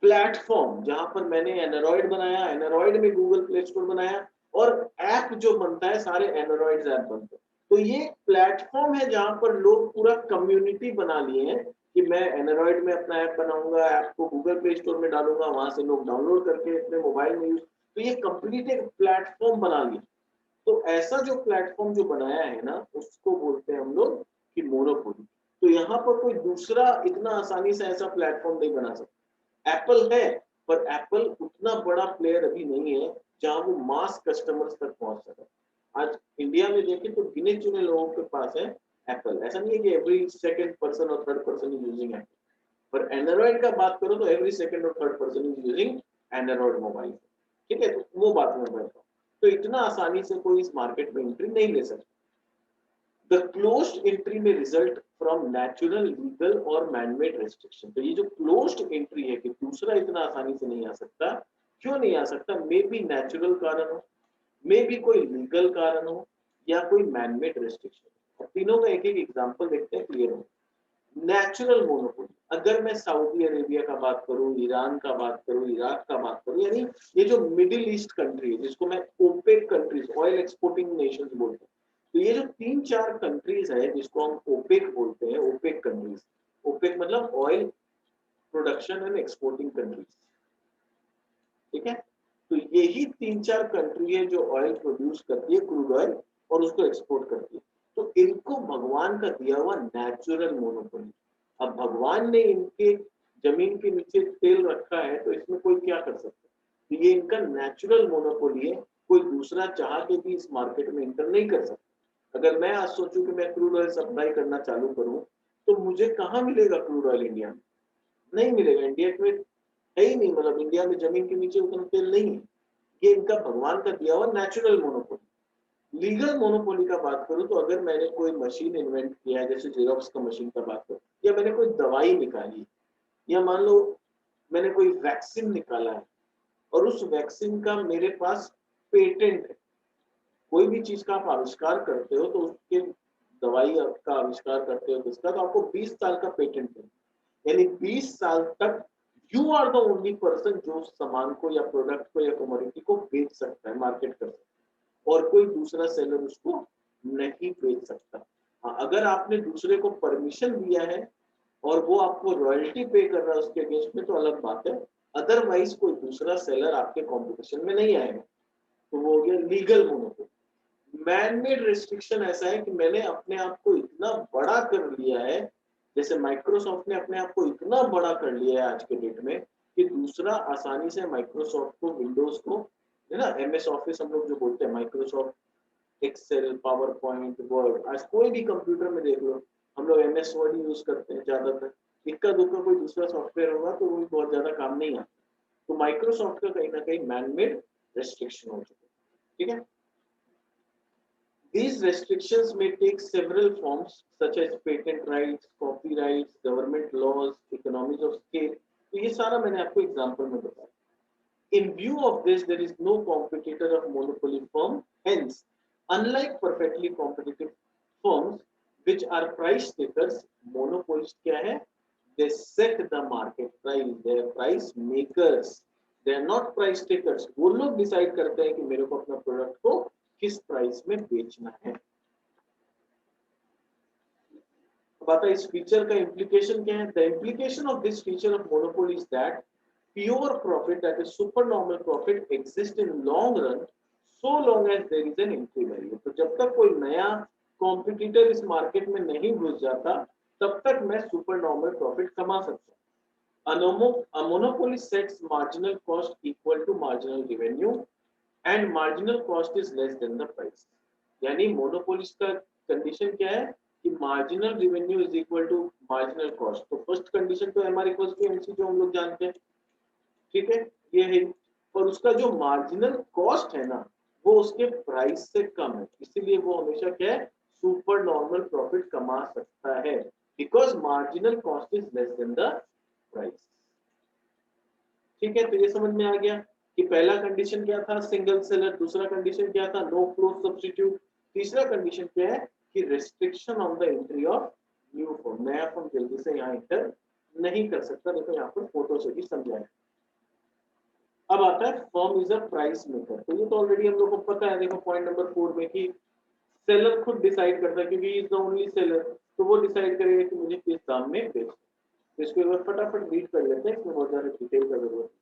platform जहां पर मैंने एंड्रॉइड बनाया, एंड्रॉइड में गूगल प्ले स्टोर बनाया और ऐप जो बनता है सारे एंड्रॉइड ऐप बनते हैं। तो ये प्लेटफॉर्म है जहां पर लोग पूरा कम्युनिटी बना लिए हैं कि मैं एंड्रॉइड में अपना ऐप बनाऊंगा, ऐप को गूगल प्ले स्टोर में डालूंगा, वहां से लोग डाउनलोड करके अपने मोबाइल में यूज, तो ये कंप्लीट एक प्लेटफॉर्म बना लिया। तो ऐसा जो प्लेटफॉर्म जो बनाया है ना, उसको बोलते हैं हम लोग कि मोनोपोली। तो यहाँ पर कोई दूसरा इतना आसानी से ऐसा प्लेटफॉर्म नहीं बना सकता। एप्पल है, पर एप्पल उतना बड़ा प्लेयर अभी नहीं है जहां वो मास कस्टमर्स तक पहुंच सके। आज इंडिया में देखें तो गिने चुने लोगों के पास है एप्पल, ऐसा नहीं है कि एवरी सेकंड पर्सन और third person is using Apple, पर एंड्रॉइड का बात करो तो एवरी सेकंड और third person is using Android mobile. ठीक है, तो वो बात मैं करता हूँ। तो इतना आसानी से कोई इस मार्केट में एंट्री नहीं ले सकता। The closed entry may result from natural, legal और man-made restriction। तो ये जो closed entry है कि दूसरा इतना आसानी से नहीं आ सकता, क्यों नहीं आ सकता? मे बी नेचुरल कारण हो, मे बी कोई लीगल कारण हो, या कोई मैन-मेड रेस्ट्रिक्शन। तीनों का एक एक एग्जांपल देखते हैं, क्लियर हो। नेचुरल मोनोपोली, अगर मैं सऊदी अरेबिया का बात करूं, ईरान का बात करूं, इराक का बात करूं, यानी ये जो मिडिल ईस्ट कंट्री है जिसको मैं OPEC countries, oil exporting nations बोलते हैं, तो ये जो 3-4 कंट्रीज है जिसको हम ओपेक बोलते हैं, ओपेक कंट्रीज, ओपेक मतलब oil production and exporting countries, ठीक है। तो यही 3-4 कंट्री है जो ऑयल प्रोड्यूस करती है, क्रूड ऑयल, और उसको एक्सपोर्ट करती है। तो इनको भगवान का दिया हुआ नेचुरल मोनोपोली। अब भगवान ने इनके जमीन के नीचे तेल रखा है तो इसमें कोई क्या कर सकता है? तो ये इनका नेचुरल मोनोपोली है, कोई दूसरा चाह के भी इस मार्केट में इंटर नहीं कर सकता। अगर मैं आज सोचूं कि मैं क्रूड ऑयल सप्लाई करना चालू करूं, तो मुझे कहाँ मिलेगा क्रूड ऑयल? इंडिया में नहीं मिलेगा, इंडिया में है ही नहीं, मतलब इंडिया में जमीन के नीचे उतना तेल नहीं है। ये इनका भगवान का दिया हुआ नेचुरल मोनोपोली। लीगल मोनोपोली का बात करूं तो अगर मैंने कोई मशीन इन्वेंट किया है, जैसे जेरोक्स का मशीन का बात करूं, या मैंने कोई दवाई निकाली, या मान लो मैंने कोई वैक्सीन निकाला है और उस वैक्सीन का मेरे पास पेटेंट है। कोई भी चीज का आप आविष्कार करते हो तो उसके, दवाई का आविष्कार करते हो जिसका, तो आपको 20 साल का पेटेंट है, यानी 20 साल तक you are the only person जो उस सामान को या प्रोडक्ट को या कमोडिटी को बेच सकता है, मार्केट कर सकता है, और कोई दूसरा सेलर उसको नहीं बेच सकता। हाँ, अगर आपने दूसरे को परमिशन दिया है और वो आपको रॉयल्टी पे कर रहा है उसके अगेंस्ट में, तो अलग बात है। अदरवाइज कोई दूसरा सेलर आपके कंपटीशन में नहीं आएगा, तो वो हो गया legal monopoly. Man made restriction ऐसा है कि मैंने अपने आप को इतना बड़ा कर लिया है जैसे माइक्रोसॉफ्ट ने अपने आप को इतना बड़ा कर लिया है आज के डेट में कि दूसरा आसानी से माइक्रोसॉफ्ट को, विंडोज को, है ना, एमएस ऑफिस हम लोग जो बोलते हैं, Microsoft Excel, PowerPoint, Word, आज कोई भी कंप्यूटर में देख लो, हम लोग एमएस वर्ड यूज करते हैं ज्यादातर। इक्का दुक्का कोई दूसरा सॉफ्टवेयर होगा तो वो भी बहुत ज्यादा काम नहीं आता। तो माइक्रोसॉफ्ट का कहीं ना कहीं मैनमेड रेस्ट्रिक्शन हो चुका है, ठीक है। These restrictions may take several forms such as patent rights, copyrights, government laws, economies of scale. तो ये सारा मैंने आपको एग्जांपल में बताया। In view of this, there is no competitor of monopoly firm. Hence, unlike perfectly competitive firms, which are price takers, monopolist क्या है? They set the market price. They are price makers. They are not price takers. वो लोग decide करते हैं कि मेरे को अपना प्रोडक्ट को किस प्राइस में बेचना है। अब आता है इस फीचर का इम्प्लीकेशन क्या है। The implication of this feature of monopoly is that pure profit, that is super normal profit, exist in long run so long as there is an entry barrier. तो जब तक कोई नया कॉम्पिटिटर इस market में नहीं घुस जाता तब तक मैं सुपर नॉर्मल प्रॉफिट कमा सकता हूँ। A monopoly sets marginal cost equal to marginal revenue and marginal cost is less than the price। यानी मोनोपोलिस्ट का कंडीशन क्या है कि marginal revenue is equal to marginal cost. तो फर्स्ट कंडीशन तो एमआर इक्वल्स टू एमसी जो हम लोग जानते हैं, ठीक है, ये है। और उसका जो मार्जिनल कॉस्ट है ना वो उसके प्राइस से कम है, इसीलिए वो हमेशा क्या है, सुपर नॉर्मल प्रॉफिट कमा सकता है, because marginal cost is less than the price. ठीक है, तो ये समझ में आ गया कि पहला कंडीशन क्या था, सिंगल सेलर। दूसरा कंडीशन क्या था, नो क्लोज सब्स्टिट्यूट। तीसरा कंडीशन क्या है कि restriction on the entry of new firm. नया फर्म जल्दी से यहाँ एंटर नहीं कर सकता। देखो यहाँ पर फोटो से भी समझाया। अब आता है firm is a price maker. तो ये तो ऑलरेडी हम लोग को पता है। देखो पॉइंट नंबर 4 में कि सेलर खुद डिसाइड करता है, क्योंकि इज द ओनली सेलर, तो वो डिसाइड करेगा कि मुझे किस दाम में बेचना। तो इसको एक बार फटाफट रीड कर लेते हैं, इसमें बहुत ज्यादा डिटेल का जरूरत है।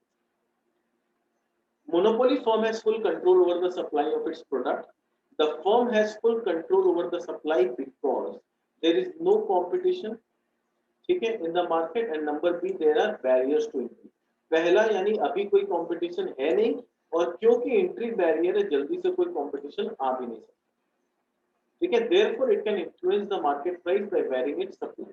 Monopoly firm has full control over the supply of its product. The firm has full control over the supply because there is no competition, ठीक है, in the market, and number B, there are barriers to entry। पहला यानी अभी कोई competition है नहीं, और क्योंकि एंट्री बैरियर है जल्दी से कोई कंपटीशन आ भी नहीं सकता, ठीक है। therefore it can influence the market price by varying its supply।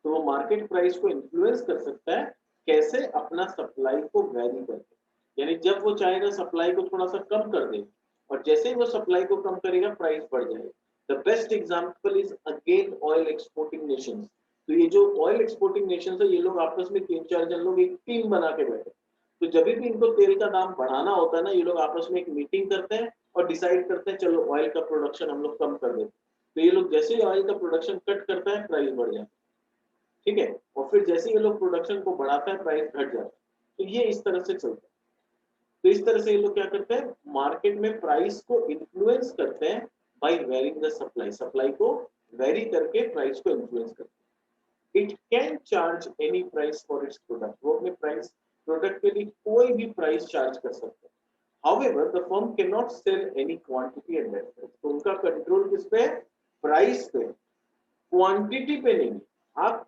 तो वो मार्केट प्राइस को इन्फ्लुएंस कर सकता है, कैसे, अपना सप्लाई को वैरी करके। यानी जब वो चाहेगा सप्लाई को थोड़ा सा कम कर दे, और जैसे ही वो सप्लाई को कम करेगा प्राइस बढ़ जाएगा। The best example is again oil exporting Nations. तो ये जो ऑयल एक्सपोर्टिंग नेशंस है, ये लोग आपस में 3-4 जन लोग एक टीम बना के बैठे, तो जब भी इनको तेल का दाम बढ़ाना होता है ना, ये लोग आपस में एक मीटिंग करते हैं और डिसाइड करते हैं चलो ऑयल का प्रोडक्शन हम लोग कम कर देते हैं। तो ये लोग जैसे ही ऑयल का प्रोडक्शन कट करता है प्राइस बढ़ जाता है, ठीक है। और फिर जैसे ये लोग प्रोडक्शन को बढ़ाता है प्राइस घट जाता है। तो ये इस तरह से चलता है। तो इस तरह से ये लोग क्या करते हैं, मार्केट में प्राइस को इन्फ्लुएंस करते हैं by varying the supply. Supply को वेरी करके प्राइस को इन्फ्लुएंस करते हैं। It can charge any price for its product. वो अपने प्राइस, प्रोडक्ट के लिए कोई भी प्राइस चार्ज कर सकते हैं। However, the firm cannot sell any quantity at that price। तो उनका कंट्रोल किस पे है, प्राइस पे, क्वांटिटी पे नहीं। आप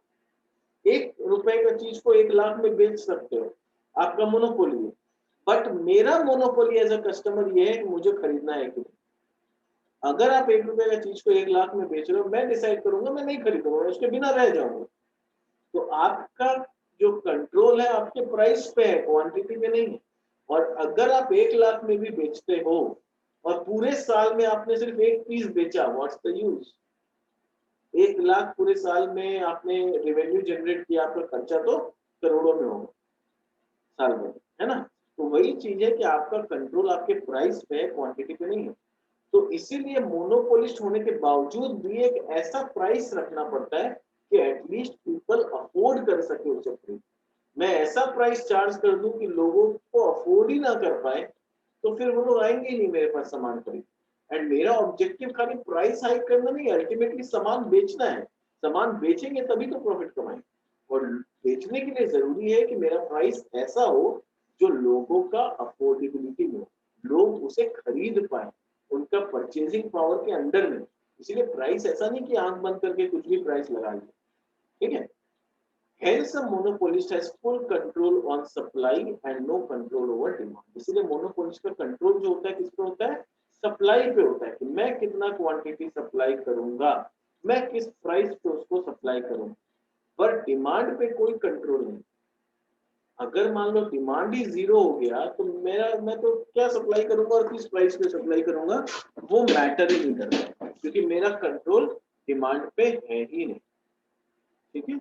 1 रुपए का चीज को 1 लाख में बेच सकते हो, आपका मोनोपोली है। बट मेरा मोनोपोली एज अ कस्टमर ये है कि मुझे खरीदना है कि नहीं। अगर आप 1 रुपए का चीज को 1 लाख में बेच रहे हो, मैं डिसाइड करूंगा मैं नहीं खरीदूंगा, उसके बिना रह जाऊंगा। तो आपका जो कंट्रोल है आपके प्राइस पे है, क्वांटिटी पे नहीं है। और अगर आप 1 लाख में भी बेचते हो और पूरे साल में आपने सिर्फ 1 पीस बेचा, व्हाट्स द यूज। 1 लाख पूरे साल में आपने रेवेन्यू जनरेट किया, आपका खर्चा तो करोड़ों में होगा साल भर, है ना। तो वही चीज है कि आपका कंट्रोल आपके प्राइस पे है, क्वांटिटी पे नहीं है। तो इसीलिए मोनोपोलिस्ट होने के बावजूद भी एक ऐसा प्राइस रखना पड़ता है कि एटलीस्ट पीपल अफोर्ड कर सके उसे खरीद। मैं ऐसा प्राइस चार्ज कर दूं कि लोगों को अफोर्ड ही ना कर पाए, तो फिर वो लोग आएंगे ही नहीं मेरे पास सामान खरीद। एंड मेरा ऑब्जेक्टिव खाली प्राइस हाइक करना नहीं, अल्टीमेटली सामान बेचना है। सामान बेचेंगे तभी तो प्रॉफिट कमाएंगे। और बेचने के लिए जरूरी है कि मेरा प्राइस ऐसा हो जो लोगों का अफोर्डेबिलिटी में हो, लोग उसे खरीद पाए, उनका परचेजिंग पावर के अंडर में। इसीलिए प्राइस ऐसा नहीं कि आंख बंद करके कुछ भी प्राइस लगा लिया। ठीक है। Hence, a monopolist has full control on supply and no control over demand. इसलिए monopolist का कंट्रोल जो होता है किस पे होता है? सप्लाई पे होता है कि मैं कितना क्वांटिटी सप्लाई करूंगा, मैं किस प्राइस पे उसको सप्लाई करूंगा, पर डिमांड पे कोई कंट्रोल नहीं। अगर मान लो डिमांड ही जीरो हो गया तो मैं तो क्या सप्लाई करूंगा और किस प्राइस पे सप्लाई करूंगा वो मैटर ही नहीं करता, क्योंकि मेरा कंट्रोल डिमांड पे है ही नहीं। ठीक है।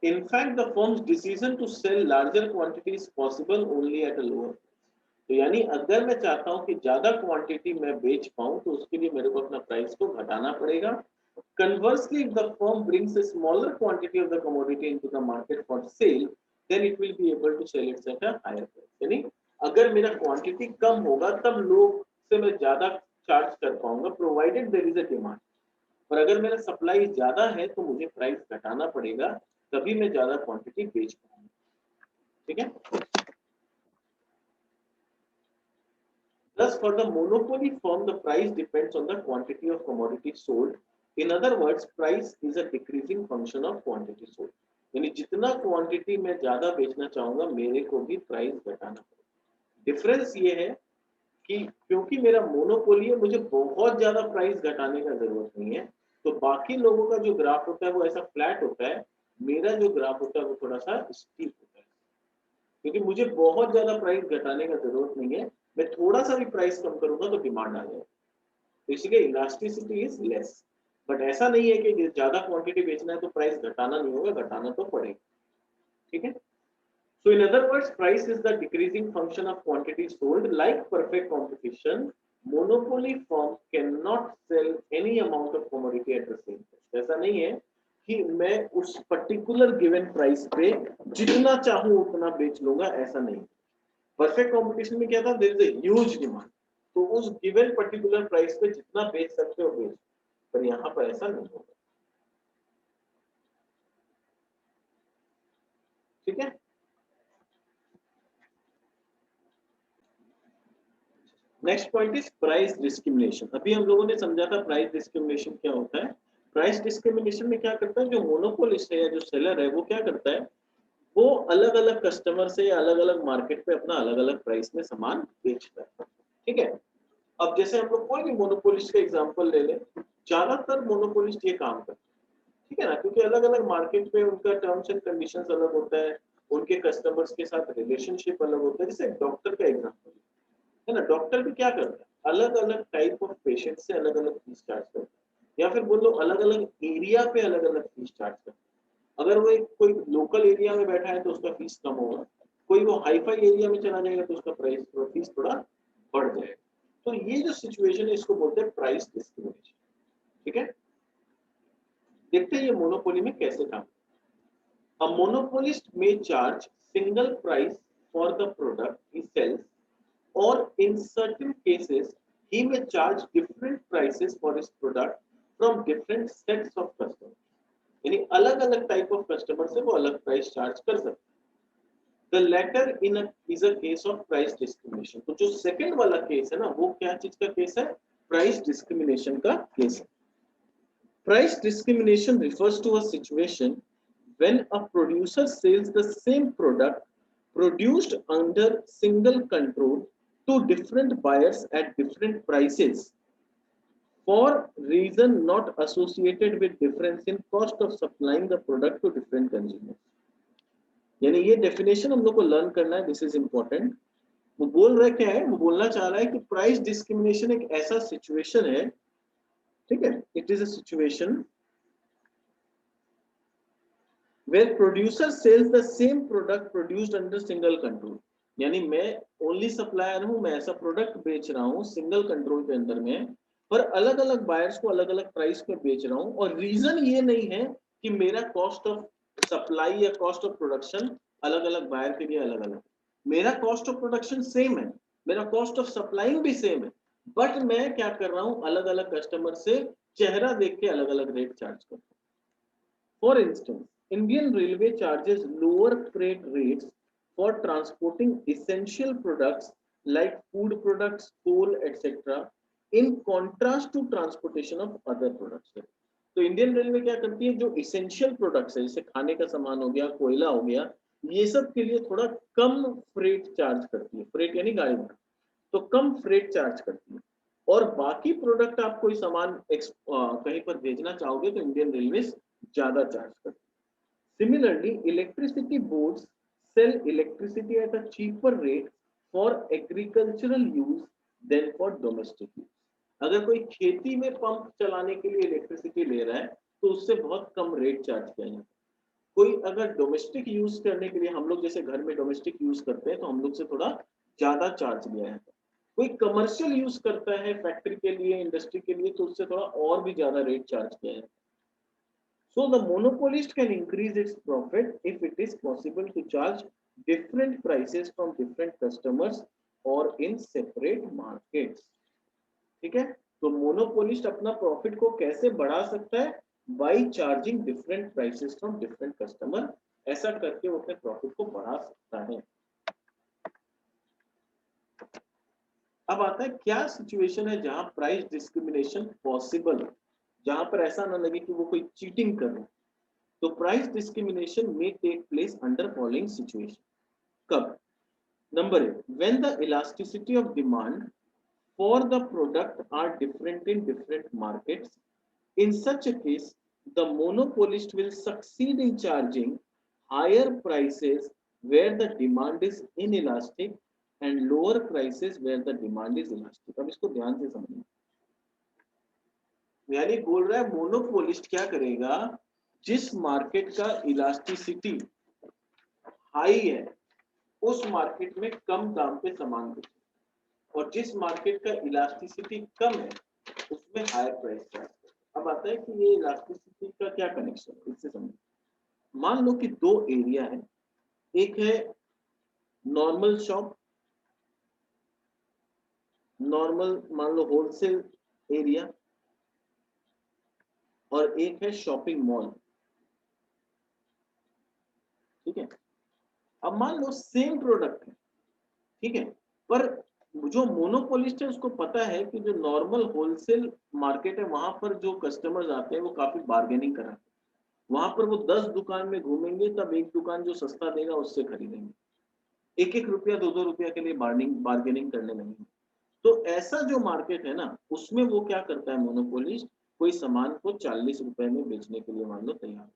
In fact, the firm's decision to sell larger quantity is possible only at a lower price. तो यानी अगर मैं चाहता हूं कि ज्यादा क्वांटिटी मैं बेच पाऊं तो उसके लिए मेरे को अपना प्राइस को घटाना पड़ेगा। Conversely, if the firm brings a smaller quantity of the commodity into the market for sale, then it will be able to sell it at a higher price. यानी अगर मेरा क्वांटिटी कम होगा तब लोग से मैं ज्यादा चार्ज कर पाऊंगा, provided there is a demand. पर अगर मेरा सप्लाई ज्यादा है तो मुझे प्राइस घटाना पड़ेगा, तभी मैं ज्यादा क्वांटिटी बेच पाऊंगा। ठीक है। Thus, for the monopoly firm, the price depends on the quantity of commodity sold. In other words, price is a decreasing function of quantity sold. यानी जितना क्वांटिटी मैं ज्यादा बेचना चाहूंगा मेरे को भी प्राइस घटाना पड़ेगा। डिफरेंस ये है कि क्योंकि मेरा मोनोपोली है मुझे बहुत ज्यादा प्राइस घटाने का जरूरत नहीं है, तो बाकी लोगों का जो ग्राफ होता है वो ऐसा फ्लैट होता है, मेरा जो ग्राफ होता है वो थोड़ा सा स्टीप होता है, क्योंकि मुझे बहुत ज्यादा प्राइस घटाने का जरूरत नहीं है, मैं थोड़ा सा भी प्राइस कम करूंगा तो डिमांड आ जाएगा, तो इसलिए इलास्टिसिटी इज लेस। बट ऐसा नहीं है कि ज्यादा क्वांटिटी बेचना है तो प्राइस घटाना नहीं होगा, घटाना तो पड़ेगा। ठीक है। So in other words, price is the decreasing function of quantity sold. Like perfect competition, monopoly firm cannot sell any amount of commodity at the same price. ऐसा नहीं है कि मैं उस पर्टिकुलर गिवन प्राइस पे जितना चाहूं उतना बेच लूंगा, ऐसा नहीं। परफेक्ट कंपटीशन में क्या था? There is a huge demand, तो उस गिवन पर्टिकुलर प्राइस पे जितना बेच सकते हो बेच, पर यहाँ पर ऐसा नहीं होगा। ठीक है। Next point is price discrimination. अभी हम लोगों ने समझा था प्राइस डिस्क्रिमिनेशन क्या होता है। प्राइस डिस्क्रिमिनेशन में क्या करता है, जो मोनोपोलिस्ट है या जो सेलर है वो क्या करता है, वो अलग अलग कस्टमर से अलग अलग मार्केट पे अपना अलग अलग प्राइस में सामान बेचता है। ठीक है। अब जैसे हम लोग कोई भी मोनोपोलिस्ट का एग्जांपल ले लें, ज्यादातर मोनोपोलिस्ट ये काम करते हैं, ठीक है ना, क्योंकि अलग अलग मार्केट पे उनका टर्म्स एंड कंडीशंस अलग होता है, उनके कस्टमर्स के साथ रिलेशनशिप अलग होता है। जैसे डॉक्टर का एग्जांपल है ना, डॉक्टर भी क्या करता है, अलग अलग टाइप ऑफ पेशेंट से अलग अलग फीस चार्ज करता है, या फिर बोलो अलग अलग एरिया पे अलग अलग फीस चार्ज करता है। अगर वो एक कोई लोकल एरिया में बैठा है तो उसका फीस कम होगा, कोई वो हाईफाई एरिया में चला जाएगा तो उसका प्राइस फीस थोड़ा बढ़ जाएगा। तो ये जो सिचुएशन है इसको बोलते हैं प्राइस डिस्क्रिमिनेशन। ठीक है। देखते हैं ये मोनोपोली में कैसे काम। A monopolist may charge single price for the product he sells, or in certain cases he may charge different prices for his product from different sets of customers. यानी अलग अलग टाइप ऑफ कस्टमर से वो अलग price charge कर सकते हैं। The latter is a case of price discrimination. तो जो सेकंड वाला केस है ना, वो क्या चीज का केस है, प्राइस डिस्क्रिमिनेशन का केस है। Price discrimination refers to a situation when a producer sells the same product produced under single control to different buyers at different prices for reason not associated with difference in cost of supplying the product to different consumers. यानी ये definition हम लोग को learn करना है, this is important. वो बोल रहा क्या है, वो बोलना चाह रहा है कि प्राइस डिस्क्रिमिनेशन एक ऐसा सिचुएशन है, ठीक है, it is a situation where producer sells the same product produced under single control। यानी मैं ओनली सप्लायर हूं, मैं ऐसा प्रोडक्ट बेच रहा हूं सिंगल कंट्रोल के अंदर में, पर अलग अलग बायर्स को अलग अलग प्राइस पे बेच रहा हूं, और रीजन ये नहीं है कि मेरा कॉस्ट ऑफ सप्लाई या कॉस्ट ऑफ प्रोडक्शन अलग अलग बायर के लिए अलग अलग, मेरा कॉस्ट ऑफ प्रोडक्शन सेम है, मेरा कॉस्ट ऑफ सप्लाइंग भी सेम है, बट मैं क्या कर रहा हूं, अलग अलग कस्टमर से चेहरा देख के अलग अलग रेट चार्ज करता हूं। For instance, Indian Railway charges lower freight rates for transporting essential products like food products, coal, etc., in contrast to transportation of other products. तो इंडियन रेलवे क्या करती है, जो इसेंशियल प्रोडक्ट्स है जैसे खाने का सामान हो गया, कोयला हो गया, ये सब के लिए थोड़ा कम फ्रेट चार्ज करती है। फ्रेट यानी गाड़ी भाड़ा, तो कम फ्रेट चार्ज करती है। और बाकी प्रोडक्ट आप कोई सामान कहीं पर भेजना चाहोगे तो इंडियन रेलवे ज्यादा चार्ज करती है। Similarly, electricity boards sell electricity at a cheaper rate for agricultural use than for domestic use. अगर कोई खेती में पंप चलाने के लिए इलेक्ट्रिसिटी ले रहा है तो उससे बहुत कम रेट चार्ज किया जाता है। कोई अगर डोमेस्टिक यूज करने के लिए, हम लोग जैसे घर में डोमेस्टिक यूज करते हैं तो हम लोग से थोड़ा ज्यादा चार्ज लिया जाता है। कोई कमर्शियल यूज करता है फैक्ट्री के लिए, इंडस्ट्री के लिए, तो उससे थोड़ा और भी ज्यादा रेट चार्ज किया जाता है। So the monopolist can increase its profit if it is possible to charge different prices from different customers or in separate markets. ठीक है, तो मोनोपोलिस्ट अपना प्रॉफिट को कैसे बढ़ा सकता है? By charging different prices from different customer. ऐसा करके वो अपने प्रॉफिट को बढ़ा सकता है। अब आता है क्या सिचुएशन है जहां प्राइस डिस्क्रिमिनेशन पॉसिबल है, जहां पर ऐसा ना लगे कि वो कोई चीटिंग कर रहे हैं। तो price discrimination may take place under following situation. कब? Number 8, when the elasticity of demand for the product are different in different markets. In such a case, the monopolist will succeed in charging higher prices where the demand is inelastic and lower prices where the demand is elastic. अब इसको ध्यान से समझना। यानी बोल रहा है monopolist क्या करेगा, जिस मार्केट का इलास्टिसिटी हाई है उस मार्केट में कम दाम पे सामान बेचे, और जिस मार्केट का इलास्टिसिटी कम है उसमें हायर प्राइस चार्ज। अब आता है कि ये इलास्टिसिटी का क्या कनेक्शन है, इससे समझो। मान लो कि दो एरिया है, एक है नॉर्मल शॉप, नॉर्मल मान लो होलसेल एरिया, और एक है शॉपिंग मॉल। ठीक है, अब मान लो सेम प्रोडक्ट है, ठीक है, पर जो मोनोपोलिस्ट है उसको पता है कि जो नॉर्मल होलसेल मार्केट है वहां पर जो कस्टमर्स आते हैं वो काफी बार्गेनिंग कराते हैं। वहां पर वो 10 दुकान में घूमेंगे तब एक दुकान जो सस्ता देगा उससे खरीदेंगे, एक एक रुपया 2-2 रुपया के लिए बार्गेनिंग करने लगेंगे। तो ऐसा जो मार्केट है ना उसमें वो क्या करता है मोनोपोलिस्ट, कोई सामान को 40 रुपए में बेचने के लिए मान लो तैयार।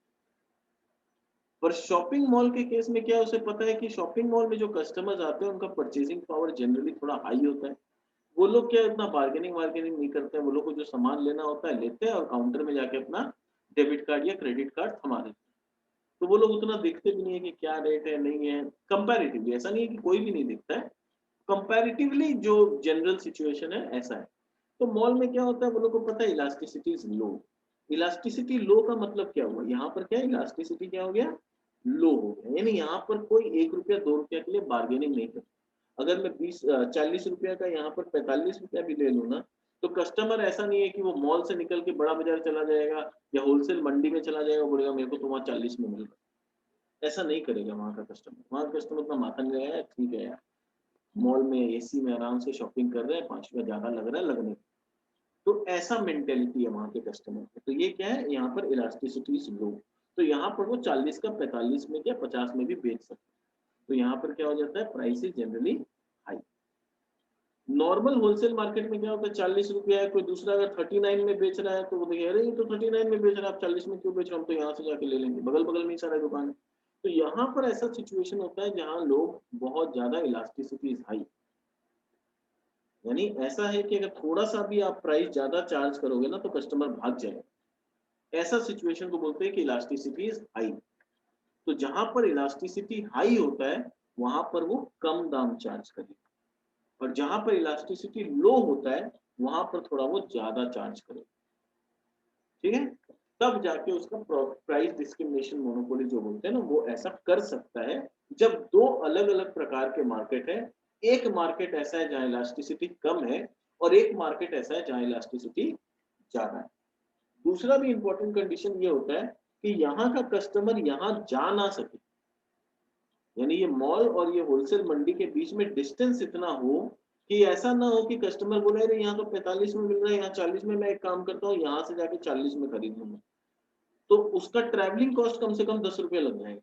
पर शॉपिंग मॉल के केस में क्या है, उसे पता है कि शॉपिंग मॉल में जो कस्टमर्स आते हैं उनका परचेसिंग पावर जनरली थोड़ा हाई होता है। वो लोग क्या इतना बार्गेनिंग नहीं करते हैं, वो लोग को जो सामान लेना होता है लेते हैं और काउंटर में जाके अपना डेबिट कार्ड या क्रेडिट कार्ड थमा देते हैं। तो वो लोग उतना देखते भी नहीं है कि क्या रेट है नहीं है। कंपैरेटिवली, ऐसा नहीं है कि कोई भी नहीं देखता है, कंपैरेटिवली जो जनरल सिचुएशन है ऐसा है। तो मॉल में क्या होता है, वो लोग को पता है इलास्टिसिटी इज लो। इलास्टिसिटी लो का मतलब क्या हुआ, यहाँ पर क्या इलास्टिसिटी क्या हो गया, लो हो गया। यानी यहाँ पर कोई 1 रुपया 2 रुपया के लिए बार्गेनिंग नहीं करता। अगर मैं 40 रुपया का यहाँ पर 45 रुपया भी ले लूँ ना, तो कस्टमर ऐसा नहीं है कि वो मॉल से निकल के बड़ा बाजार चला जाएगा या होलसेल मंडी में चला जाएगा, बोलेगा मेरे को तो वहाँ 40 में मिल रहा है। ऐसा नहीं करेगा वहाँ का कस्टमर। वहाँ का कस्टमर इतना माथा नहीं लगाया, ठीक है यार मॉल में एसी में आराम से शॉपिंग कर रहे हैं, 5 रुपया ज्यादा लग रहा है लगने। तो ऐसा मेंटेलिटी है वहाँ के कस्टमर की। तो ये क्या है, यहाँ पर इलास्टिसिटी इज लो, तो यहाँ पर वो 40 का 45 में क्या 50 में भी बेच सकते हैं। तो यहाँ पर क्या हो जाता है, price is generally high. Normal wholesale market में क्या होता है, 40 रुपया है, कोई दूसरा अगर 39 में बेच रहा है तो वो देखिए अरे ये तो 39 में बेच रहा है, आप 40 में क्यों बेच रहे हो, हम तो यहाँ से जाके ले लेंगे, बगल बगल में ही सारा दुकान है। तो यहाँ पर ऐसा सिचुएशन होता है जहाँ लोग बहुत ज्यादा इलास्टिसिटी इज हाई, यानी ऐसा है कि अगर थोड़ा सा भी आप प्राइस ज्यादा चार्ज करोगे ना तो कस्टमर भाग जाएगा। ऐसा सिचुएशन को बोलते हैं कि इलास्टिसिटी इज हाई। तो जहां पर इलास्टिसिटी हाई होता है वहां पर वो कम दाम चार्ज करेगा, और जहां पर इलास्टिसिटी लो होता है वहां पर थोड़ा वो ज्यादा चार्ज करेगा। ठीक है, तब जाके उसका प्राइस डिस्क्रिमिनेशन मोनोपोली जो बोलते हैं ना वो ऐसा कर सकता है जब दो अलग अलग प्रकार के मार्केट है। एक मार्केट ऐसा है जहां इलास्टिसिटी कम है और एक मार्केट ऐसा है जहां इलास्टिसिटी ज्यादा है। दूसरा भी इंपॉर्टेंट कंडीशन ये होता है कि यहाँ का कस्टमर यहाँ जा ना सके, यानी ये मॉल और ये होलसेल मंडी के बीच में डिस्टेंस इतना हो कि ऐसा ना हो कि कस्टमर बोले अरे यहाँ तो 45 में मिल रहा है, यहाँ 40 में, मैं एक काम करता हूँ यहाँ से जाके 40 में खरीद लूंगा, तो उसका ट्रैवलिंग कॉस्ट कम से कम 10 रुपया लग जाएगा।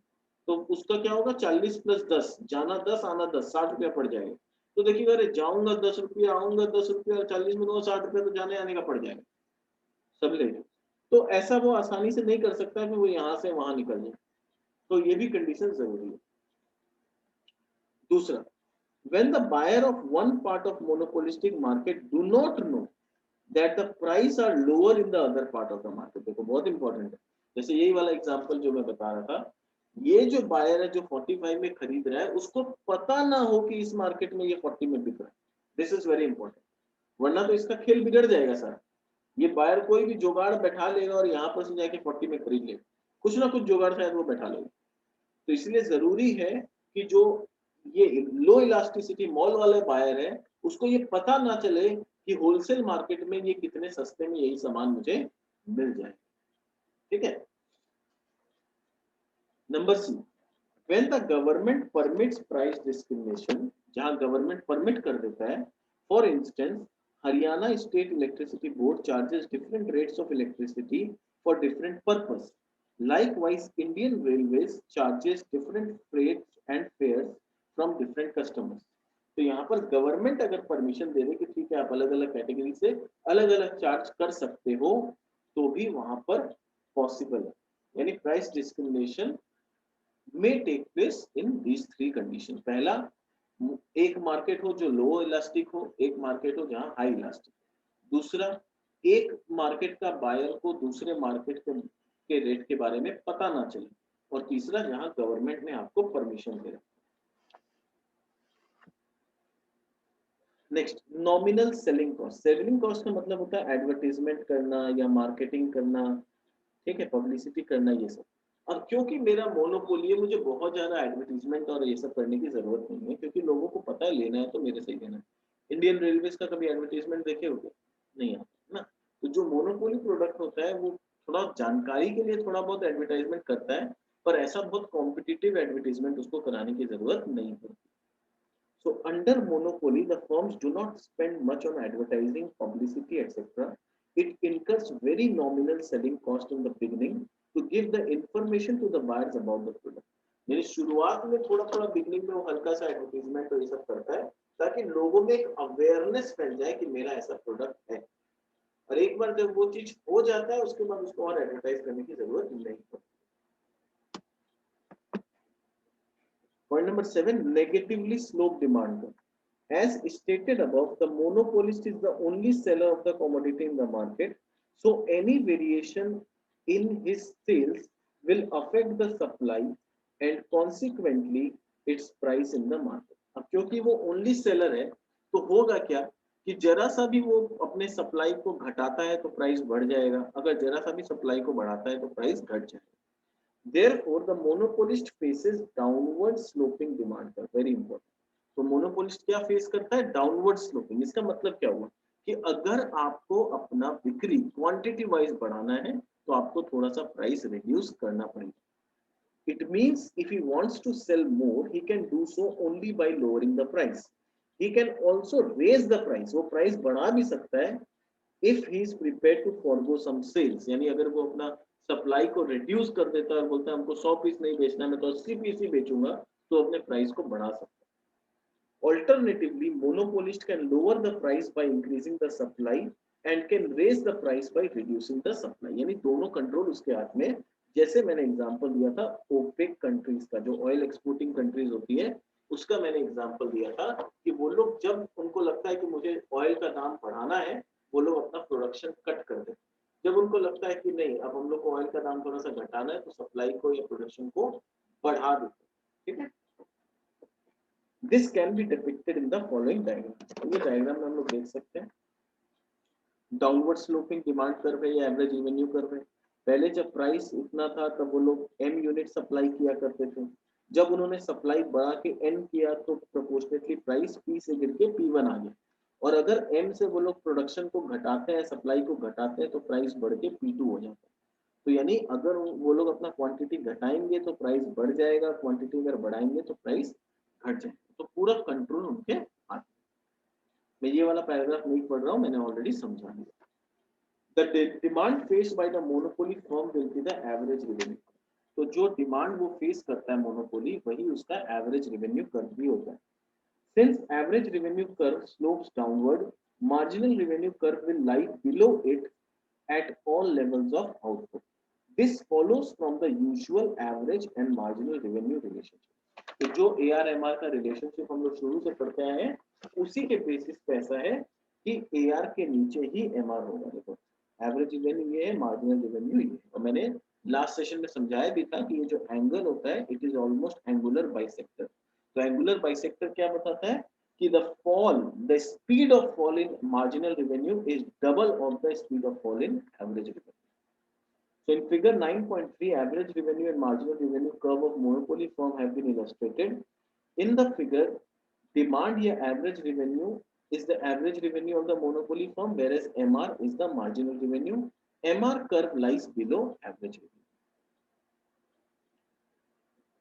तो उसका क्या होगा, 40 + 10, जाना 10 आना 10, 60 रुपया पड़ जाएगा। तो देखिएगा अरे जाऊंगा 10 रुपया, आऊंगा 10 रुपया, 40 में दूंगा 60 रुपया, तो जाने आने का पड़ जाएगा सब ले जाओ। तो ऐसा वो आसानी से नहीं कर सकता कि वो यहाँ से वहां निकल जाए, तो ये भी कंडीशन जरूरी है। दूसरा, when the buyer of one part of monopolistic market do not know that the price are lower in the other part of the market, देखो बहुत इंपॉर्टेंट है। जैसे यही वाला एग्जांपल जो मैं बता रहा था, ये जो बायर है जो 45 में खरीद रहा है, उसको पता ना हो कि इस मार्केट में ये 40 में बिक रहा है। दिस इज वेरी इंपॉर्टेंट, वरना तो इसका खेल बिगड़ जाएगा सर। ये बायर कोई भी जुगाड़ बैठा लेगा और यहाँ पर से जाके 40 में खरीद लेगा, कुछ ना कुछ जुगाड़ शायद वो बैठा लेगा। तो इसलिए जरूरी है कि जो ये लो इलास्टिसिटी मॉल वाले बायर है, उसको ये पता ना चले कि होलसेल मार्केट में ये कितने सस्ते में यही सामान मुझे मिल जाए। ठीक है। Number C, when the government permits price discrimination, जहां गवर्नमेंट परमिट कर देता है, for instance Haryana state electricity board charges different rates of electricity for different purpose, likewise Indian Railways charges different freights and fares from different customers। तो यहाँ पर government अगर permission दे दे कि ठीक है आप अलग अलग कैटेगरी से अलग अलग चार्ज कर सकते हो, तो भी वहां पर पॉसिबल है। यानी price discrimination may take place in these three conditions। पहला, एक मार्केट हो जो लो इलास्टिक हो, एक मार्केट हो जहां हाई इलास्टिक। दूसरा, एक मार्केट का बायर को दूसरे मार्केट के रेट के बारे में पता ना चले। और तीसरा, जहां गवर्नमेंट ने आपको परमिशन दे रखा। Next, nominal selling cost. Selling cost का मतलब होता है एडवर्टीजमेंट करना या मार्केटिंग करना, ठीक है, पब्लिसिटी करना, ये सब। अब क्योंकि मेरा मोनोपोली है, मुझे बहुत ज्यादा एडवर्टीजमेंट और ये सब करने की जरूरत नहीं है, क्योंकि लोगों को पता है लेना है तो मेरे से ही लेना है। इंडियन रेलवेज का कभी एडवर्टीजमेंट देखे होगे? नहीं आता ना। तो जो मोनोपोली प्रोडक्ट होता है वो थोड़ा जानकारी के लिए थोड़ा बहुत एडवर्टाइजमेंट करता है, पर ऐसा बहुत कॉम्पिटिटिव एडवर्टीजमेंट उसको कराने की जरूरत नहीं पड़ती। So under monopoly, the firms do not spend much on advertising, publicity, etc. It incurs very nominal selling cost in the beginning to give the information to the buyers about the product। यानी शुरुआत में थोड़ा थोड़ा beginning में वो हल्का सा advertisement और ये सब करता है, ताकि लोगों में एक अवेयरनेस फैल जाए कि मेरा ऐसा प्रोडक्ट है। और एक बार जब वो चीज हो जाता है, उसके बाद उसको और एडवर्टाइज करने की जरूरत नहीं पड़ती। Point number 7, negatively sloped demand curve. As stated above, the monopolist is the only seller of the commodity in the market, so any variation in his sales will affect the supply and consequently its price in the market। अब क्योंकि वो only seller है, तो होगा क्या कि जरा सा भी वो अपने सप्लाई को घटाता है तो प्राइस बढ़ जाएगा, अगर जरा सा भी सप्लाई को बढ़ाता है तो प्राइस घट जाएगा। Therefore, the monopolist faces downward sloping demand curve। Very important। तो मोनोपोलिस्ट क्या फेस करता है? Downward sloping. इसका मतलब क्या हुआ कि अगर आपको अपना बिक्री क्वांटिटी वाइज बढ़ाना है, तो आपको थोड़ा सा प्राइस रिड्यूस करना पड़ेगा। It means if he wants to sell more, he can do so only by lowering the price। He can also raise the price। वो प्राइस बढ़ा भी सकता है if he is prepared to forgo some sales। यानी अगर वो अपना supply को रिड्यूस कर देता है और बोलता है हमको 100 पीस नहीं बेचना, मैं तो 80 पीस ही बेचूंगा, तो अपने प्राइस को बढ़ा सकता है। Alternatively, monopolist can lower the price by increasing the supply and can raise the price by reducing the supply। यानी दोनों कंट्रोल उसके हाथ में। जैसे मैंने एग्जांपल दिया था ओपेक कंट्रीज का, जो ऑयल एक्सपोर्टिंग कंट्रीज होती है, उसका मैंने एग्जांपल दिया था कि वो लोग जब उनको लगता है कि मुझे ऑयल का दाम बढ़ाना है, वो लोग अपना प्रोडक्शन कट कर देते। जब उनको लगता है कि नहीं अब हम लोग को ऑयल का दाम थोड़ा सा घटाना है, तो सप्लाई को या प्रोडक्शन को बढ़ा देते। ठीक है। This can be depicted in the following diagram. ये डायग्राम में हम लोग देख सकते हैं डाउनवर्ड स्लोपिंग डिमांड कर्व है या एवरेज रेवेन्यू कर्व है। पहले जब प्राइस उतना था तब वो लोग m यूनिट सप्लाई किया करते थे। जब उन्होंने सप्लाई बढ़ा के n किया तो प्रोपोर्शनेटली प्राइस p से गिर के p1 आ गया। और अगर m से वो लोग प्रोडक्शन को घटाते हैं, सप्लाई को घटाते हैं, तो प्राइस बढ़ के p2 हो जाता है। तो यानी अगर वो लोग अपना क्वांटिटी घटाएंगे तो प्राइस बढ़ जाएगा, क्वांटिटी अगर बढ़ाएंगे तो प्राइस घट जाएगा। तो पूरा कंट्रोल उनके हाथ में। मैं ये वाला पैराग्राफ नहीं पढ़ रहा हूँ, मैंने ऑलरेडी समझा दिया। The demand faced by the monopoly firm will be the average revenue. तो जो डिमांड वो फेस करता है मोनोपोली, वही उसका एवरेज रेवेन्यू कर्व भी होता है। Since average revenue curve slopes downward, marginal revenue curve will lie below it at all levels of output. This follows from the usual average and marginal revenue relationship. तो जो AR/MR का relationship हम लोग शुरू से पढ़ते आए हैं, उसी के बेसिस पे ऐसा है कि AR के नीचे ही MR होगा। देखो एवरेज रेवेन्यू ये है, मार्जिनल रेवेन्यू ये है। और मैंने लास्ट सेशन में समझाया भी था कि ये जो एंगल होता है, it is almost angular bisector. तो एंगुलर बाइसेक्टर क्या बताता है कि the speed of fall in marginal revenue is double of the speed of fall in average revenue. So in figure 9.3, average revenue and marginal revenue curve of monopoly firm have been illustrated. In the figure, demand here average revenue is the average revenue of the monopoly firm, whereas MR is the marginal revenue. MR curve lies below average revenue.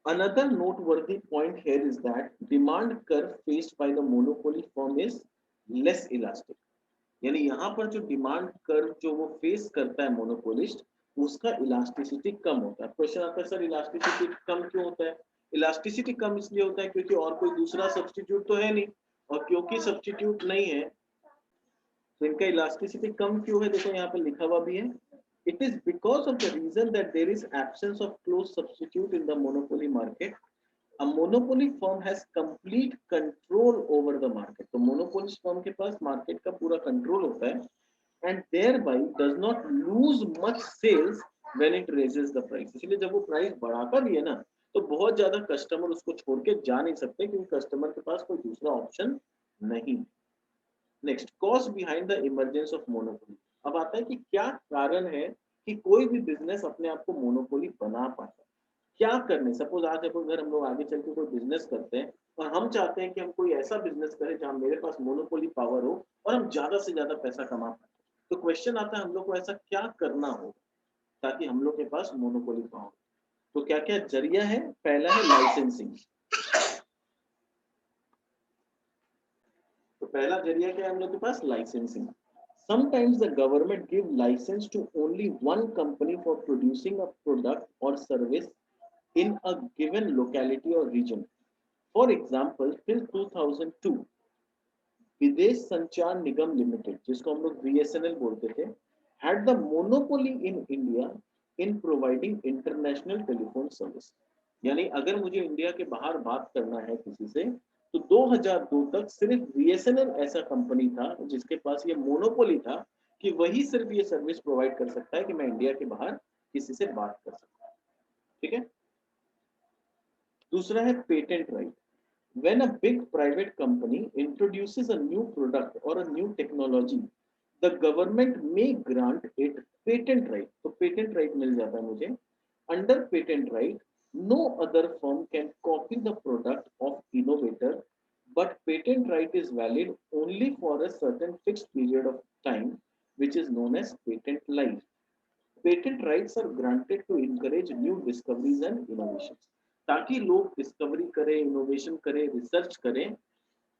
Another noteworthy point here is that demand curve faced by the monopoly firm is less elastic. यानी यहाँ पर जो demand curve जो वो face करता है monopolist, उसका elasticity कम होता है। क्वेश्चन आता है सर इलास्टिसिटी कम क्यों होता है? इलास्टिसिटी कम इसलिए होता है क्योंकि और कोई दूसरा सब्स्टिट्यूट तो है नहीं, और क्योंकि सब्स्टिट्यूट नहीं है तो इनका इलास्टिसिटी कम क्यों है? देखो यहाँ पे लिखा हुआ भी है, it is because of the reason that there is absence of close substitute in the monopoly market. A monopoly firm has complete control over the market. तो monopolist firm के पास market का पूरा control होता है, and thereby does not lose much sales when it raises the price. इसलिए जब वो price बढ़ाता भी है ना, तो बहुत ज्यादा कस्टमर उसको छोड़ के जा नहीं सकते, क्योंकि कस्टमर के पास कोई दूसरा ऑप्शन नहीं। Next, cause behind the emergence of monopoly. अब आता है कि क्या कारण है कि कोई भी बिजनेस अपने आप को मोनोपोली बना पाता है। क्या करने, सपोज आज अगर हम लोग आगे चल के कोई बिजनेस करते हैं और हम चाहते हैं कि हम कोई ऐसा बिजनेस करें जहां मेरे पास मोनोपोली पावर हो और हम ज्यादा से ज्यादा पैसा कमा पाए, तो क्वेश्चन आता है हम लोग को ऐसा क्या करना हो ताकि हम लोग के पास मोनोपोली पावर। तो क्या क्या जरिया है? पहला है लाइसेंसिंग। तो पहला जरिया क्या है हम लोग के पास? Licensing. Sometimes the government give license to only one company for producing a product or service in a given locality or region. For example, till 2002, विदेश संचार निगम लिमिटेड, जिसको हम लोग BSNL बोलते थे, had the monopoly in India in providing international telephone service. यानी अगर मुझे इंडिया के बाहर बात करना है किसी से, तो 2002 तक सिर्फ BSNL ऐसा कंपनी था जिसके पास ये मोनोपोली था कि वही सिर्फ ये सर्विस प्रोवाइड कर सकता है कि मैं इंडिया के बाहर किसी से बात कर सकता हूँ। ठीक है। दूसरा है patent right. When a big private company introduces a new product or a new technology, the government may grant it patent right. तो patent right मिल जाता है मुझे। Under patent right, no other firm can copy the product of innovator, but patent right is valid only for a certain fixed period of time, which is known as patent life. Patent rights are granted to encourage new discoveries and innovations. ताकि लोग discovery करें, innovation करें, research करें,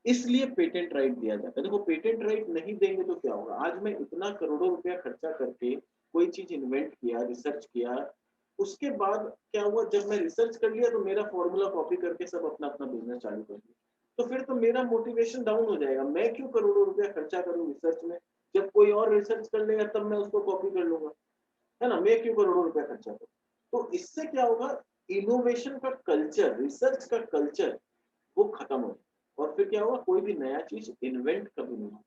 इसलिए patent right दिया जाता है। देखो पेटेंट राइट नहीं देंगे तो क्या होगा? आज मैं इतना करोड़ों रुपया खर्चा करके कोई चीज इन्वेंट किया, रिसर्च किया, उसके बाद क्या हुआ? जब मैं रिसर्च कर लिया तो मेरा फॉर्मूला कॉपी करके सब अपना अपना बिजनेस चालू कर दिया, तो फिर तो मेरा मोटिवेशन डाउन हो जाएगा। मैं क्यों करोड़ों रुपया खर्चा करूं रिसर्च में, जब कोई और रिसर्च कर लेगा तब मैं उसको कॉपी कर लूंगा, है ना? मैं क्यों करोड़ों रुपया खर्चा करूं? तो इससे क्या होगा? इनोवेशन का कल्चर, रिसर्च का कल्चर वो खत्म हो, और फिर क्या होगा? कोई भी नया चीज इन्वेंट कभी नहीं होगा।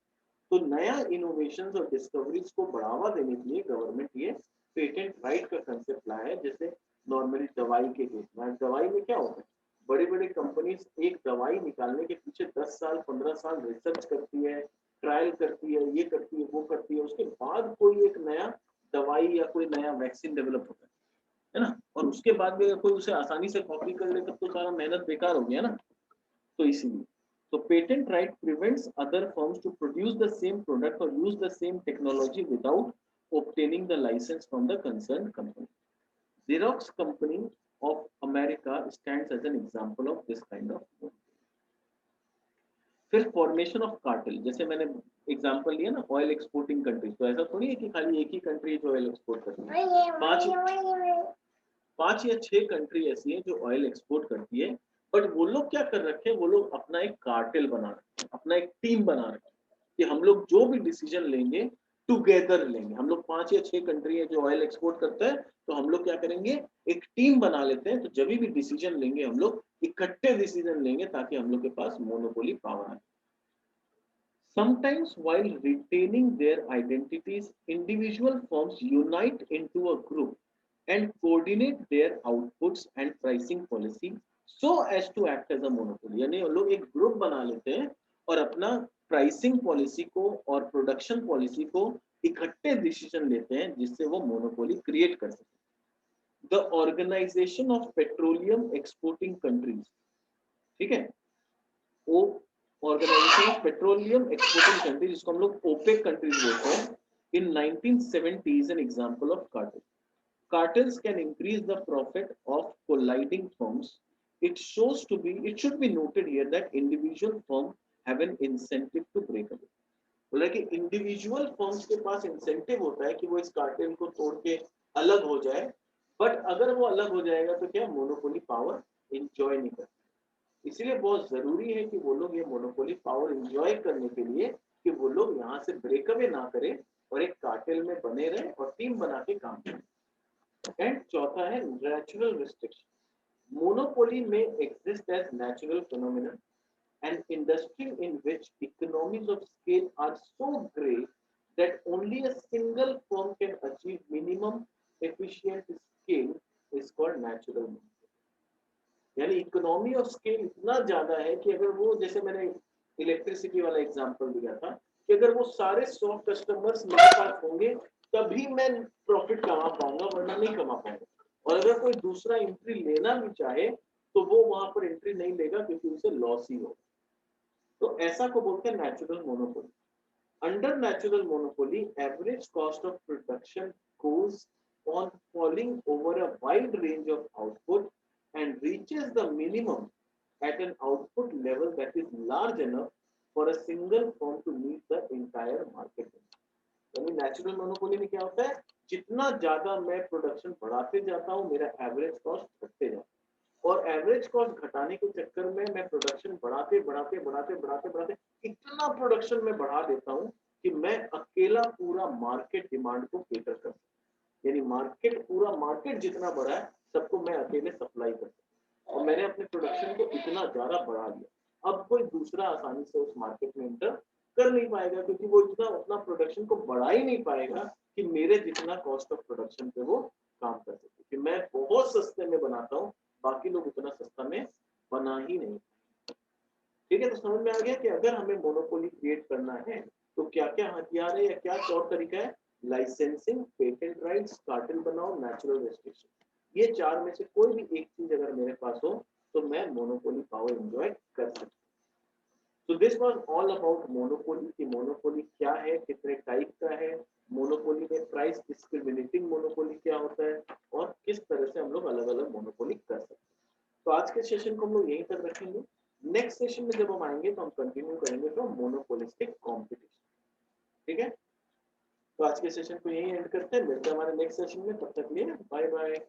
तो नया इनोवेशन और डिस्कवरीज को बढ़ावा देने के लिए गवर्नमेंट ये पेटेंट राइट का कंसेप्ट लाया है। जैसे नॉर्मली दवाई के केस में, दवाई में क्या होता है? बड़ी बड़ी कंपनीज एक दवाई निकालने के पीछे 10 साल 15 साल रिसर्च करती है, ट्रायल करती है, ये करती है, वो करती है, उसके बाद कोई एक नया दवाई या कोई नया वैक्सीन डेवलप होता है ना? और उसके बाद भी अगर कोई उसे आसानी से कॉपी कर ले तब तो सारा मेहनत बेकार हो गया ना। तो इसीलिए तो patent right prevents other firms to produce the same product और use the same technology without obtaining the license from the concerned company. Xerox company of America stands as an example of this kind of. फिर formation of cartel, जैसे मैंने example लिया ना oil exporting countries, तो ऐसा थोड़ी है कि खाली एक ही कंट्री जो ऑयल एक्सपोर्ट करती है, पांच या छह कंट्री ऐसी है जो ऑयल एक्सपोर्ट करती है। बट वो लोग क्या कर रखे हैं, वो लोग अपना एक कार्टेल बना रखे हैं, अपना एक टीम बना रखे हैं कि हम लोग जो भी डिसीजन लेंगे टुगेदर लेंगे। हम लोग पांच या छह कंट्री है जो ऑयल एक्सपोर्ट करता है, तो हम लोग क्या करेंगे, एक टीम बना लेते हैं, तो जब भी डिसीजन लेंगे हम लोग इकट्ठे डिसीजन लेंगे ताकि हम लोग के पास मोनोपोली पावर आए। Sometimes, while retaining their identities, individual firms unite into a group and coordinate their outputs and pricing policy so as to act as a monopoly. यानी वो लोग एक ग्रुप बना लेते हैं और अपना प्राइसिंग पॉलिसी को और प्रोडक्शन पॉलिसी को इकट्ठे डिसीजन लेते हैं जिससे वो मोनोपोली क्रिएट कर सके। The organisation of petroleum exporting countries, ठीक है, O organisation of petroleum exporting countries, जिसको हम लोग ओपेक कंट्रीज बोलते हैं, इन 1970 is an example of cartel. Cartels can increase the profit of colliding firms. It should be noted here that individual firms have an incentive to break away. बोला कि individual firms के पास incentive होता है कि वो इस कार्टेल को तोड़ के अलग हो जाए, बट अगर वो अलग हो जाएगा तो क्या मोनोपोली पावर इंजॉय नहीं करता। इसलिए बहुत जरूरी है कि वो लोग ये मोनोपोली पावर एंजॉय करने के लिए कि वो लोग यहाँ से ब्रेकअवे ना करें और एक कार्टेल में बने रहे और टीम बना के काम करें। एंड चौथा है नेचुरल रिस्ट्रिक्शन। मोनोपोली में exist as natural phenomena, an industry in which economies of scale are so great that only a single firm can achieve minimum efficient scale is called natural monopoly। यानी economy of scale इतना ज्यादा है कि अगर वो, जैसे मैंने electricity वाला एग्जांपल दिया था, कि अगर वो सारे 100 कस्टमर्स मेरे पास होंगे तभी मैं प्रॉफिट कमा पाऊंगा, वरना नहीं कमा पाऊंगा। और अगर कोई दूसरा एंट्री लेना भी चाहे तो वो वहां पर एंट्री नहीं लेगा क्योंकि उसे लॉस ही होगा। तो ऐसा को बोलते हैं natural monopoly. Under natural monopoly, average cost of production goes on falling over a wide range of output and reaches the minimum at an output level that is large enough for a single firm to meet the entire market demand। यानी natural monopoly में क्या होता है, जितना ज्यादा मैं production बढ़ाते जाता हूँ मेरा एवरेज कॉस्ट घटते जाता है, और एवरेज कॉस्ट घटाने के चक्कर में मैं प्रोडक्शन बढ़ाते बढ़ाते बढ़ाते बढ़ाते बढ़ाते इतना प्रोडक्शन में बढ़ा देता हूं कि मैं अकेला पूरा मार्केट डिमांड को केटर कर सकता। यानी मार्केट, पूरा मार्केट जितना बड़ा है सबको मैं अकेले सप्लाई कर सकता, और मैंने अपने प्रोडक्शन को इतना ज्यादा बढ़ा दिया, अब कोई दूसरा आसानी से उस मार्केट में एंटर कर नहीं पाएगा क्योंकि वो इतना अपना प्रोडक्शन को बढ़ा ही नहीं पाएगा कि मेरे जितना कॉस्ट ऑफ प्रोडक्शन पे वो काम कर सके। कि मैं बहुत सस्ते में बनाता हूँ, बाकी लोग उतना सस्ता में बना ही नहीं। ठीक है, तो समझ में आ गया कि अगर हमें मोनोपोली क्रिएट करना है तो क्या क्या हथियार है या क्या तौर तरीका है। लाइसेंसिंग, पेटेंट राइट्स, कार्टेल बनाओ, नेचुरल रेस्ट्रिक्शन। ये चार में से कोई भी एक चीज अगर मेरे पास हो तो मैं मोनोपोली पावर एंजॉय कर सकता हूँ। So this was all about monopoly कि मोनोपोली क्या है, कितने टाइप का है, मोनोपोली में प्राइस डिस्क्रिमिनेटिंग मोनोपोली क्या होता है, और किस तरह से हम लोग अलग अलग मोनोपोली कर सकते हैं। तो आज के सेशन को हम लोग यहीं तक रखेंगे। नेक्स्ट सेशन में जब हम आएंगे तो हम कंटिन्यू करेंगे फ्रॉम मोनोपोलिस्टिक कॉम्पिटिशन। ठीक है, तो आज के सेशन को यहीं एंड करते हैं, मिलते हैं हमारे नेक्स्ट सेशन में। तब तक लिए बाय बाय।